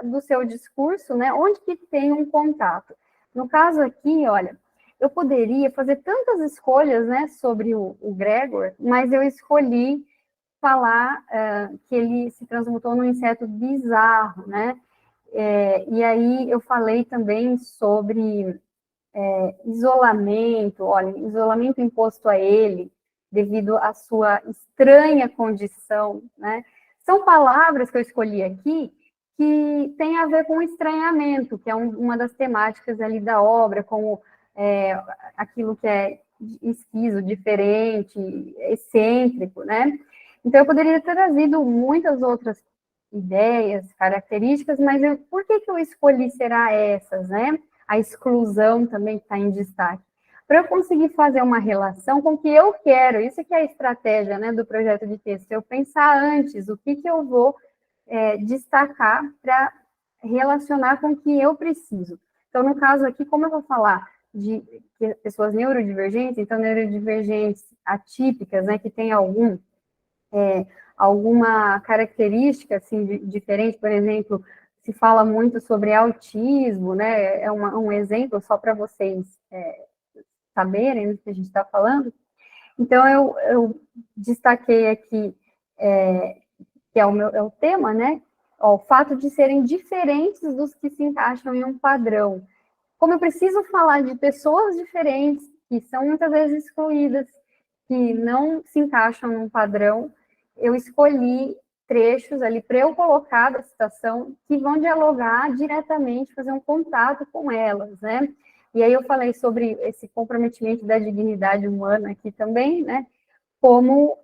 do seu discurso, né? Onde que tem um contato. No caso aqui, olha, eu poderia fazer tantas escolhas, né, sobre o Gregor, mas eu escolhi falar que ele se transmutou num inseto bizarro, né? E aí eu falei também sobre isolamento, olha, isolamento imposto a ele devido à sua estranha condição, né? São palavras que eu escolhi aqui que tem a ver com estranhamento, que é uma das temáticas ali da obra, como aquilo que é esquizo, diferente, excêntrico, né? Então, eu poderia ter trazido muitas outras ideias, características, mas por que eu escolhi será essas, né? A exclusão também está em destaque. Para eu conseguir fazer uma relação com o que eu quero, isso que é a estratégia, né, do projeto de texto, eu pensar antes o que eu vou destacar para relacionar com o que eu preciso. Então, no caso aqui, como eu vou falar de pessoas neurodivergentes, então neurodivergentes atípicas, né, que tem alguma característica assim diferente, por exemplo, se fala muito sobre autismo, né? É um exemplo só para vocês saberem do que a gente está falando. Então eu destaquei aqui que é o tema, né? O fato de serem diferentes dos que se encaixam em um padrão. Como eu preciso falar de pessoas diferentes, que são muitas vezes excluídas, que não se encaixam num padrão, eu escolhi trechos ali para eu colocar da citação que vão dialogar diretamente, fazer um contato com elas, né? E aí eu falei sobre esse comprometimento da dignidade humana aqui também, né? Como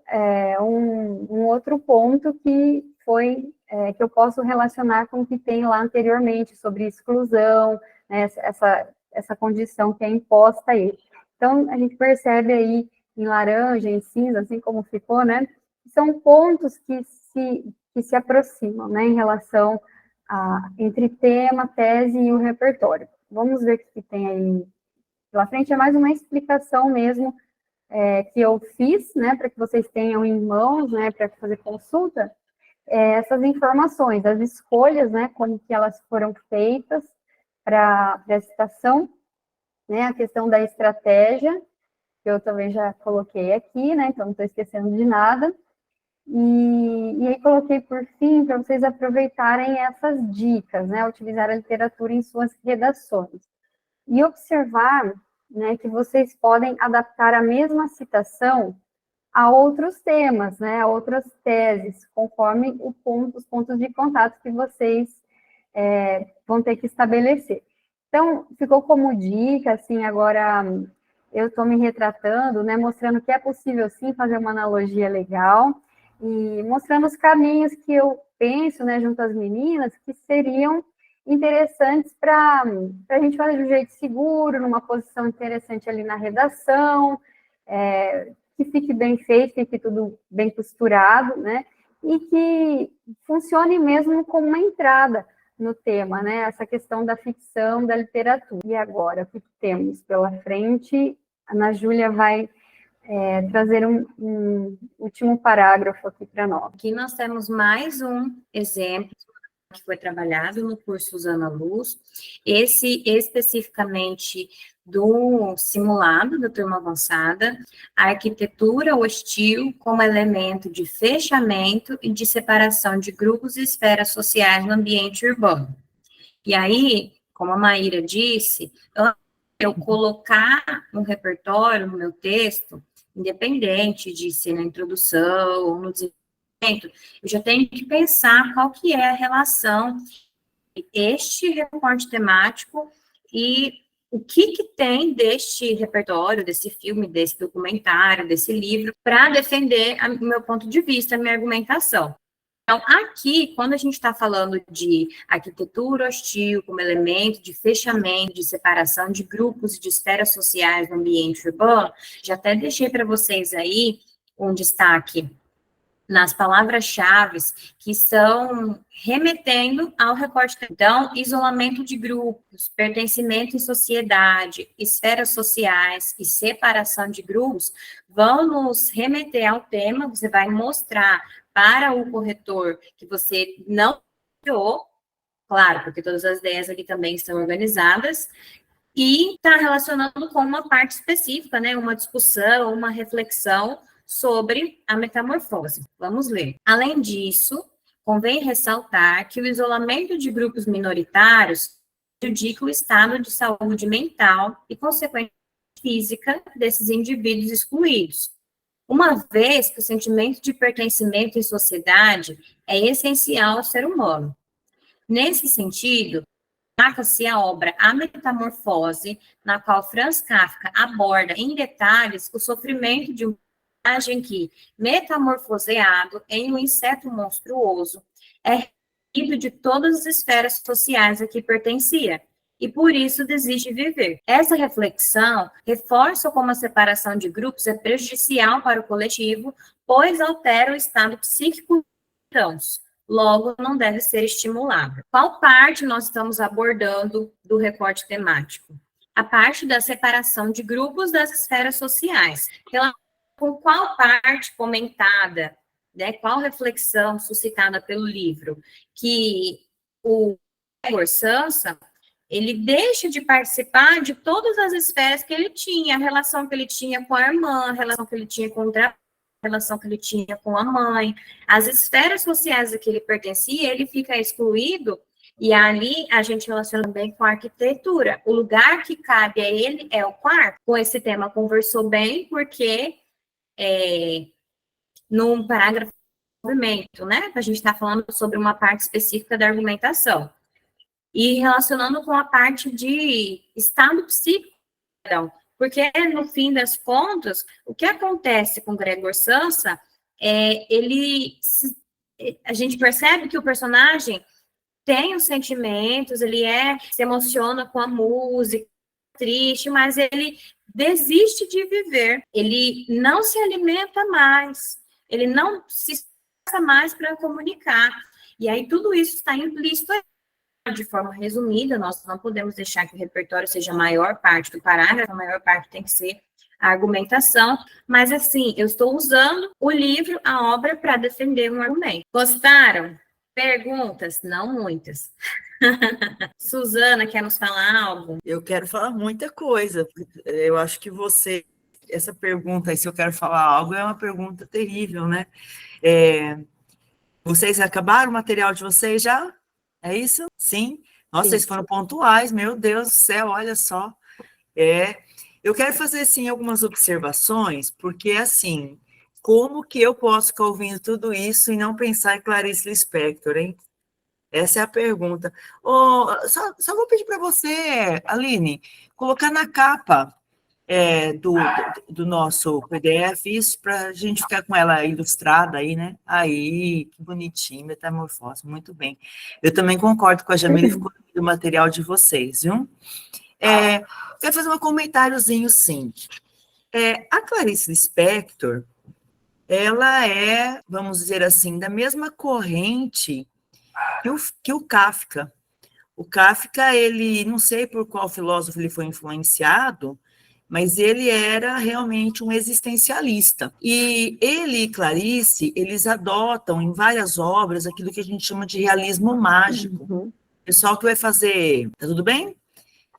um outro ponto que foi que eu posso relacionar com o que tem lá anteriormente sobre exclusão, né, essa condição que é imposta a ele. Então, a gente percebe aí em laranja, em cinza, assim como ficou, né, são pontos que se aproximam, né, em relação entre tema, tese e o repertório. Vamos ver o que tem aí pela frente, é mais uma explicação mesmo que eu fiz, né, para que vocês tenham em mãos, né, para fazer consulta, essas informações, as escolhas, né, como que elas foram feitas para a citação, né, a questão da estratégia, que eu também já coloquei aqui, né, então não estou esquecendo de nada, e aí coloquei por fim para vocês aproveitarem essas dicas, né, utilizar a literatura em suas redações, e observar, né, que vocês podem adaptar a mesma citação a outros temas, né, a outras teses, conforme os pontos de contato que vocês vão ter que estabelecer. Então, ficou como dica, assim, agora eu estou me retratando, né, mostrando que é possível, sim, fazer uma analogia legal e mostrando os caminhos que eu penso, né, junto às meninas, que seriam interessantes para a gente fazer de um jeito seguro, numa posição interessante ali na redação, que fique bem feito, fique tudo bem costurado, né, e que funcione mesmo como uma entrada no tema, né? Essa questão da ficção, da literatura. E agora, o que temos pela frente? A Ana Júlia vai trazer um último parágrafo aqui para nós. Aqui nós temos mais um exemplo que foi trabalhado no curso Usando a Luz, esse especificamente do simulado da turma avançada, a arquitetura hostil como elemento de fechamento e de separação de grupos e esferas sociais no ambiente urbano. E aí, como a Maíra disse, eu colocar um repertório no meu texto, independente de ser na introdução ou no desenvolvimento, eu já tenho que pensar qual que é a relação este recorte temático e o que tem deste repertório, desse filme, desse documentário, desse livro, para defender o meu ponto de vista, a minha argumentação. Então, aqui, quando a gente está falando de arquitetura hostil como elemento de fechamento, de separação de grupos e de esferas sociais no ambiente urbano, já até deixei para vocês aí um destaque nas palavras-chave que estão remetendo ao recorte. Então, isolamento de grupos, pertencimento em sociedade, esferas sociais e separação de grupos vão nos remeter ao tema. Você vai mostrar para o corretor que você não criou, claro, porque todas as ideias aqui também estão organizadas, e está relacionando com uma parte específica, né, uma discussão, uma reflexão sobre a metamorfose. Vamos ler. Além disso, convém ressaltar que o isolamento de grupos minoritários prejudica o estado de saúde mental e, consequentemente, física desses indivíduos excluídos, uma vez que o sentimento de pertencimento em sociedade é essencial ao ser humano. Nesse sentido, destaca-se a obra A Metamorfose, na qual Franz Kafka aborda em detalhes o sofrimento de um personagem que, metamorfoseado em um inseto monstruoso, é removido de todas as esferas sociais a que pertencia, e por isso desiste de viver. Essa reflexão reforça como a separação de grupos é prejudicial para o coletivo, pois altera o estado psíquico dos, logo não deve ser estimulado. Qual parte nós estamos abordando do recorte temático? A parte da separação de grupos das esferas sociais. Com qual parte comentada, né, qual reflexão suscitada pelo livro, que o Gregor Samsa, ele deixa de participar de todas as esferas que ele tinha, a relação que ele tinha com a irmã, a relação que ele tinha com o trabalho, a relação que ele tinha com a mãe, as esferas sociais a que ele pertencia, ele fica excluído, e ali a gente relaciona também com a arquitetura. O lugar que cabe a ele é o quarto. Com esse tema conversou bem, porque num parágrafo de movimento, né? A gente está falando sobre uma parte específica da argumentação. E relacionando com a parte de estado psíquico, porque, no fim das contas, o que acontece com Gregor Samsa, a gente percebe que o personagem tem os sentimentos, ele se emociona com a música, triste, mas ele desiste de viver, ele não se alimenta mais, ele não se esforça mais para comunicar. E aí tudo isso está implícito de forma resumida, nós não podemos deixar que o repertório seja a maior parte do parágrafo, a maior parte tem que ser a argumentação, mas assim, eu estou usando o livro, a obra, para defender um argumento. Gostaram? Perguntas? Não muitas. Suzana, quer nos falar algo? Eu quero falar muita coisa. Eu acho que essa pergunta aí, se eu quero falar algo, é uma pergunta terrível, né? Vocês acabaram o material de vocês já? É isso? Sim? Nossa, vocês foram pontuais, meu Deus do céu, olha só. Eu quero fazer, assim, algumas observações, porque, assim, como que eu posso ficar ouvindo tudo isso e não pensar em Clarice Lispector, hein? Essa é a pergunta. Só vou pedir para você, Aline, colocar na capa do nosso PDF, isso para a gente ficar com ela ilustrada aí, né? Aí, que bonitinho, metamorfose, muito bem. Eu também concordo com a Jamile, ficou do material de vocês, viu? Quero fazer um comentáriozinho, sim. A Clarice Lispector, ela é, vamos dizer assim, da mesma corrente que o Kafka. O Kafka, ele, não sei por qual filósofo ele foi influenciado, mas ele era realmente um existencialista. E ele e Clarice, eles adotam em várias obras aquilo que a gente chama de realismo mágico. Uhum. Pessoal que vai fazer... Tá tudo bem?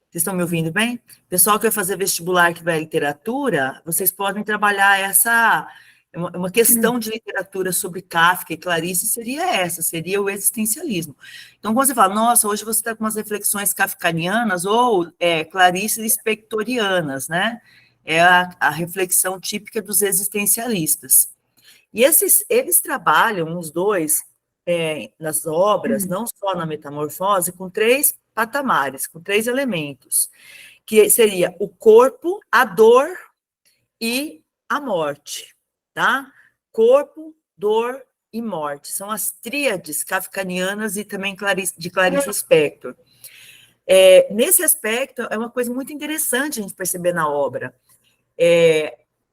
Vocês estão me ouvindo bem? Pessoal que vai fazer vestibular, que vai à literatura, vocês podem trabalhar uma questão de literatura sobre Kafka e Clarice seria o existencialismo. Então, quando você fala, nossa, hoje você está com umas reflexões kafkanianas ou Clarice lispectorianas, né? É a reflexão típica dos existencialistas. E eles trabalham, os dois, nas obras, não só na Metamorfose, com 3 patamares, com 3 elementos, que seria o corpo, a dor e a morte. Tá? Corpo, dor e morte. São as tríades kafkanianas e também de Clarice Lispector. Nesse aspecto, é uma coisa muito interessante a gente perceber na obra.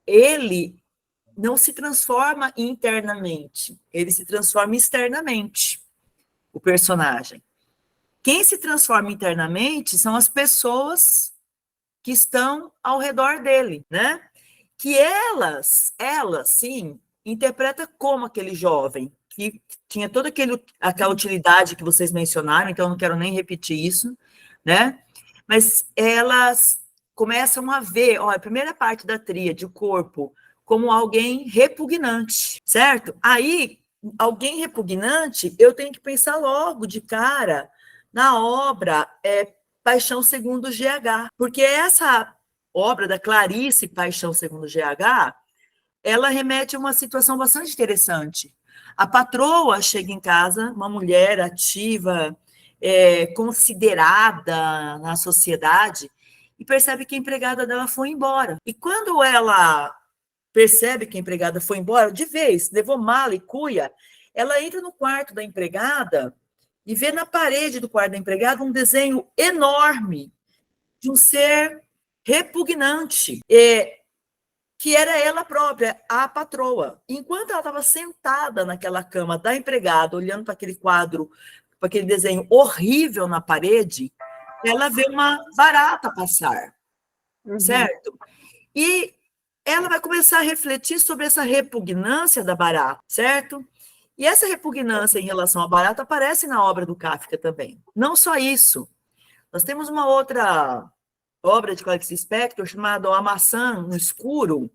Ele não se transforma internamente, ele se transforma externamente, o personagem. Quem se transforma internamente são as pessoas que estão ao redor dele, né? Que elas, sim, interpreta como aquele jovem, que tinha toda aquela utilidade que vocês mencionaram, então eu não quero nem repetir isso, né? Mas elas começam a ver, a primeira parte da tríade, o corpo, como alguém repugnante, certo? Aí, alguém repugnante, eu tenho que pensar logo, de cara, na obra Paixão segundo GH, porque essa obra da Clarice, Paixão segundo GH, ela remete a uma situação bastante interessante. A patroa chega em casa, uma mulher ativa, considerada na sociedade, e percebe que a empregada dela foi embora. E quando ela percebe que a empregada foi embora, de vez, levou mala e cuia, ela entra no quarto da empregada e vê na parede do quarto da empregada um desenho enorme de um ser repugnante, que era ela própria, a patroa. Enquanto ela estava sentada naquela cama da empregada, olhando para aquele quadro, para aquele desenho horrível na parede, ela vê uma barata passar, certo? E ela vai começar a refletir sobre essa repugnância da barata, certo? E essa repugnância em relação à barata aparece na obra do Kafka também. Não só isso. Nós temos uma outra obra de Clarice Lispector chamada A Maçã no Escuro,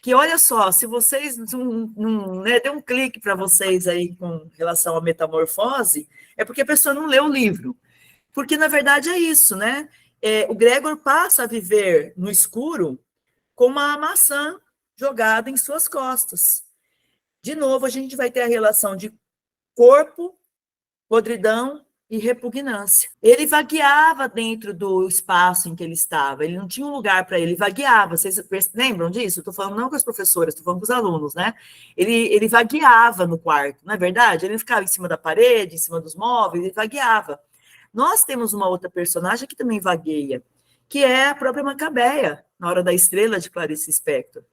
que, olha só, se vocês der um clique para vocês aí com relação à metamorfose, é porque a pessoa não leu o livro. Porque, na verdade, é isso, né? O Gregor passa a viver no escuro com uma maçã jogada em suas costas. De novo, a gente vai ter a relação de corpo, podridão e repugnância. Ele vagueava dentro do espaço em que ele estava, ele não tinha um lugar para ele, vagueava. Vocês lembram disso? Estou falando não com as professoras, estou falando com os alunos, né? Ele vagueava no quarto, não é verdade? Ele não ficava em cima da parede, em cima dos móveis, ele vagueava. Nós temos uma outra personagem que também vagueia, que é a própria Macabeia, na Hora da Estrela, de Clarice Lispector.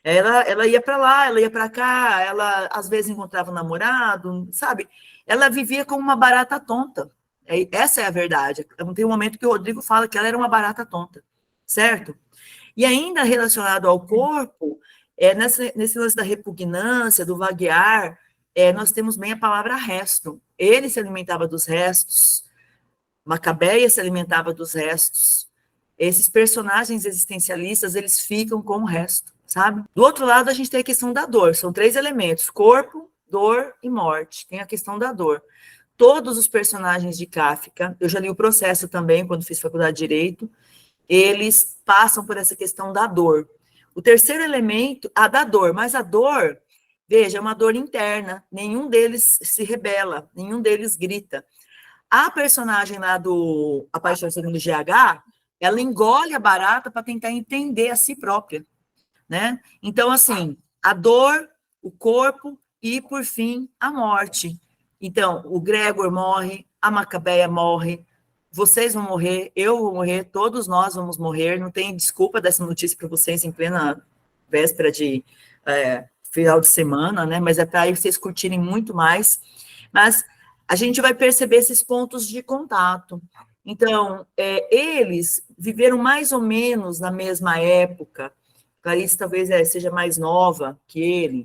Ela ia para lá, ela ia para cá, ela às vezes encontrava um namorado, sabe? Ela vivia como uma barata tonta. Essa é a verdade. Tem um momento que o Rodrigo fala que ela era uma barata tonta, certo? E ainda relacionado ao corpo, nesse lance da repugnância, do vaguear, nós temos bem a palavra resto. Ele se alimentava dos restos, Macabeia se alimentava dos restos. Esses personagens existencialistas, eles ficam com o resto, sabe? Do outro lado, a gente tem a questão da dor. São 3 elementos: corpo, dor e morte. Tem a questão da dor. Todos os personagens de Kafka, eu já li o Processo também, quando fiz faculdade de Direito, eles passam por essa questão da dor. O terceiro elemento, a da dor, mas a dor, Veja, é uma dor interna, nenhum deles se rebela, nenhum deles grita. A personagem lá do A Paixão Segundo GH, ela engole a barata para tentar entender a si própria, né? Então, assim, a dor, o corpo e, por fim, a morte. Então, o Gregor morre, a Macabeia morre, vocês vão morrer, eu vou morrer, todos nós vamos morrer, não tem desculpa dessa notícia para vocês em plena véspera de final de semana, né? Mas é para vocês curtirem muito mais. Mas a gente vai perceber esses pontos de contato. Então, eles viveram mais ou menos na mesma época. Clarice talvez seja mais nova que ele,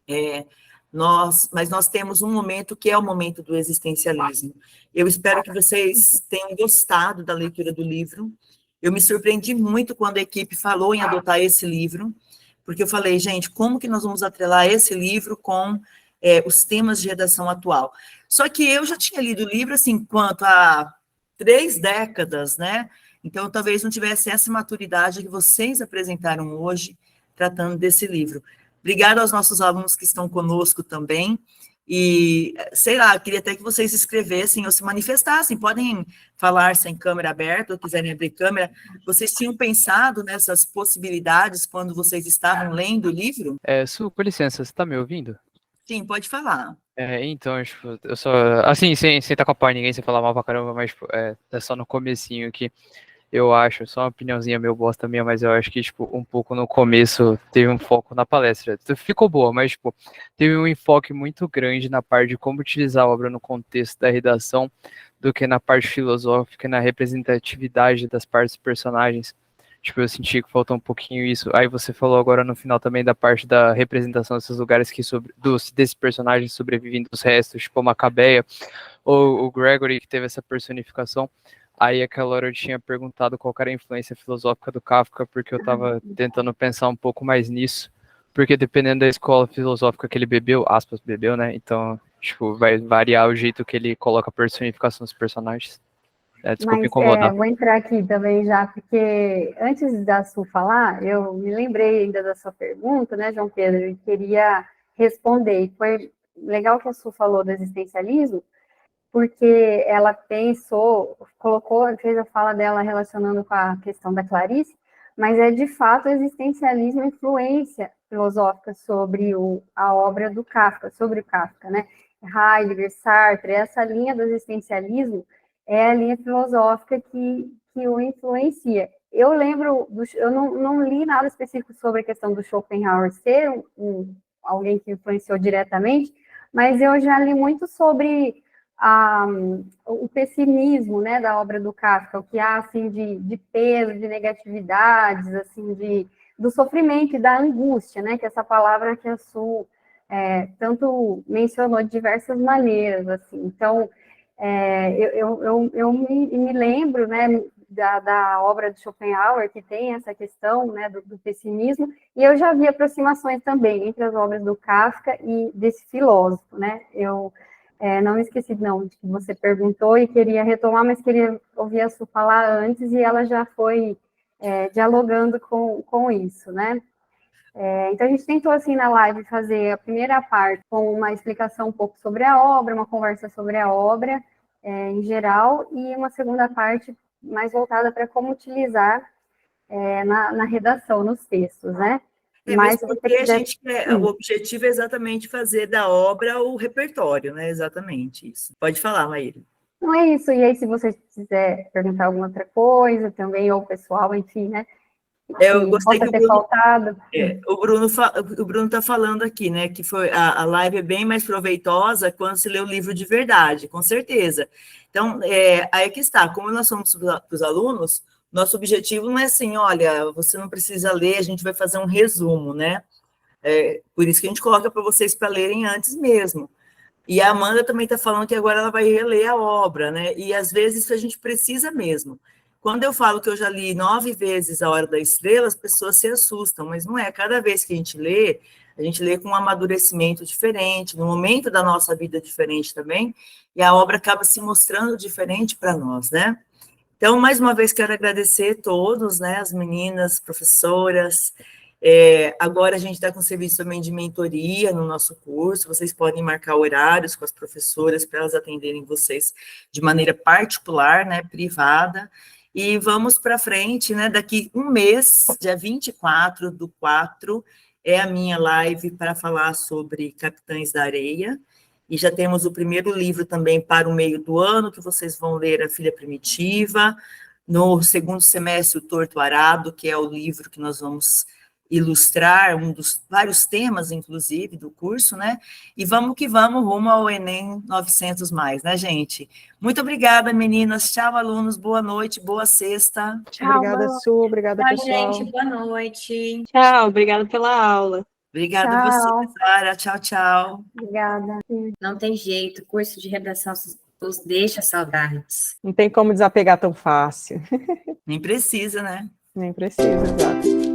mas nós temos um momento que é o momento do existencialismo. Eu espero que vocês tenham gostado da leitura do livro. Eu me surpreendi muito quando a equipe falou em adotar esse livro, porque eu falei, gente, como que nós vamos atrelar esse livro com os temas de redação atual? Só que eu já tinha lido o livro, assim, quanto a 3 décadas, né? Então, talvez não tivesse essa maturidade que vocês apresentaram hoje, tratando desse livro. Obrigada aos nossos alunos que estão conosco também, e, sei lá, queria até que vocês escrevessem ou se manifestassem, podem falar sem câmera aberta, ou quiserem abrir câmera. Vocês tinham pensado nessas possibilidades quando vocês estavam lendo o livro? Su, com licença, você tá me ouvindo? Sim, pode falar. Então, tipo, eu só, assim, sem tá com a par ninguém, sem falar mal pra caramba, mas, tipo, é só no comecinho que eu acho, só uma opiniãozinha meio bosta minha, mas eu acho que, tipo, um pouco no começo teve um foco na palestra. Ficou boa, mas, tipo, teve um enfoque muito grande na parte de como utilizar a obra no contexto da redação do que na parte filosófica e na representatividade das partes dos personagens. Tipo, eu senti que faltou um pouquinho isso. Aí você falou agora no final também da parte da representação desses lugares que desses personagens sobrevivendo dos restos, tipo a Macabeia, ou o Gregory, que teve essa personificação. Aí aquela hora eu tinha perguntado qual era a influência filosófica do Kafka, porque eu estava tentando pensar um pouco mais nisso, porque dependendo da escola filosófica que ele bebeu, aspas, bebeu, né? Então, tipo, vai variar o jeito que ele coloca a personificação dos personagens. Desculpa incomodar. Vou entrar aqui também já, porque antes da Su falar, eu me lembrei ainda da sua pergunta, né, João Pedro, e queria responder. E foi legal que a Su falou do existencialismo, porque ela pensou, fez a fala dela relacionando com a questão da Clarice, mas de fato o existencialismo influência filosófica sobre a obra do Kafka, sobre o Kafka, né? Heidegger, Sartre, essa linha do existencialismo é a linha filosófica que o influencia. Eu lembro, eu não li nada específico sobre a questão do Schopenhauer ser alguém que influenciou diretamente, mas eu já li muito sobre o pessimismo, né, da obra do Kafka, o que há assim de peso, de negatividades, assim do sofrimento e da angústia, né, que é essa palavra que a Su tanto mencionou de diversas maneiras, assim. Então, eu me lembro, né, da obra de Schopenhauer, que tem essa questão, né, do pessimismo, e eu já vi aproximações também entre as obras do Kafka e desse filósofo, né. Eu não me esqueci, não, de que você perguntou e queria retomar, mas queria ouvir a Su falar antes, e ela já foi dialogando com isso, né. Então, a gente tentou, assim, na live, fazer a primeira parte com uma explicação um pouco sobre a obra, uma conversa sobre a obra em geral, e uma segunda parte mais voltada para como utilizar na redação, nos textos, né? Mas porque a gente o objetivo é exatamente fazer da obra o repertório, né? Exatamente isso. Pode falar, Maíra. Não é isso. E aí, se você quiser perguntar alguma outra coisa também, ou o pessoal, enfim, né? Eu gostei que o Bruno está falando aqui, né? Que foi a live é bem mais proveitosa quando se lê o livro de verdade, com certeza. Então, aí que está. Como nós somos para os alunos, nosso objetivo não é assim, olha, você não precisa ler, a gente vai fazer um resumo, né? Por isso que a gente coloca para vocês para lerem antes mesmo. E a Amanda também está falando que agora ela vai reler a obra, né? E às vezes isso a gente precisa mesmo. Quando eu falo que eu já li 9 vezes A Hora da Estrela, as pessoas se assustam, mas não é. Cada vez que a gente lê com um amadurecimento diferente, no momento da nossa vida diferente também, e a obra acaba se mostrando diferente para nós, né? Então, mais uma vez, quero agradecer a todos, né, as meninas, professoras, Agora a gente está com serviço também de mentoria no nosso curso, vocês podem marcar horários com as professoras para elas atenderem vocês de maneira particular, né, privada, e vamos para frente, né, daqui um mês, dia 24/4, é a minha live para falar sobre Capitães da Areia, e já temos o primeiro livro também para o meio do ano, que vocês vão ler A Filha Primitiva, no segundo semestre, O Torto Arado, que é o livro que nós vamos ilustrar, um dos vários temas, inclusive, do curso, né? E vamos que vamos, rumo ao Enem 900+, né, gente? Muito obrigada, meninas. Tchau, alunos. Boa noite, boa sexta. Tchau, obrigada, Su. Obrigada, Tchau, pessoal. gente. Boa noite. Tchau, obrigada pela aula. Obrigada a você, Sara. Tchau, tchau. Obrigada. Não tem jeito, curso de redação os deixa saudades. Não tem como desapegar tão fácil. Nem precisa, né? Nem precisa, exato.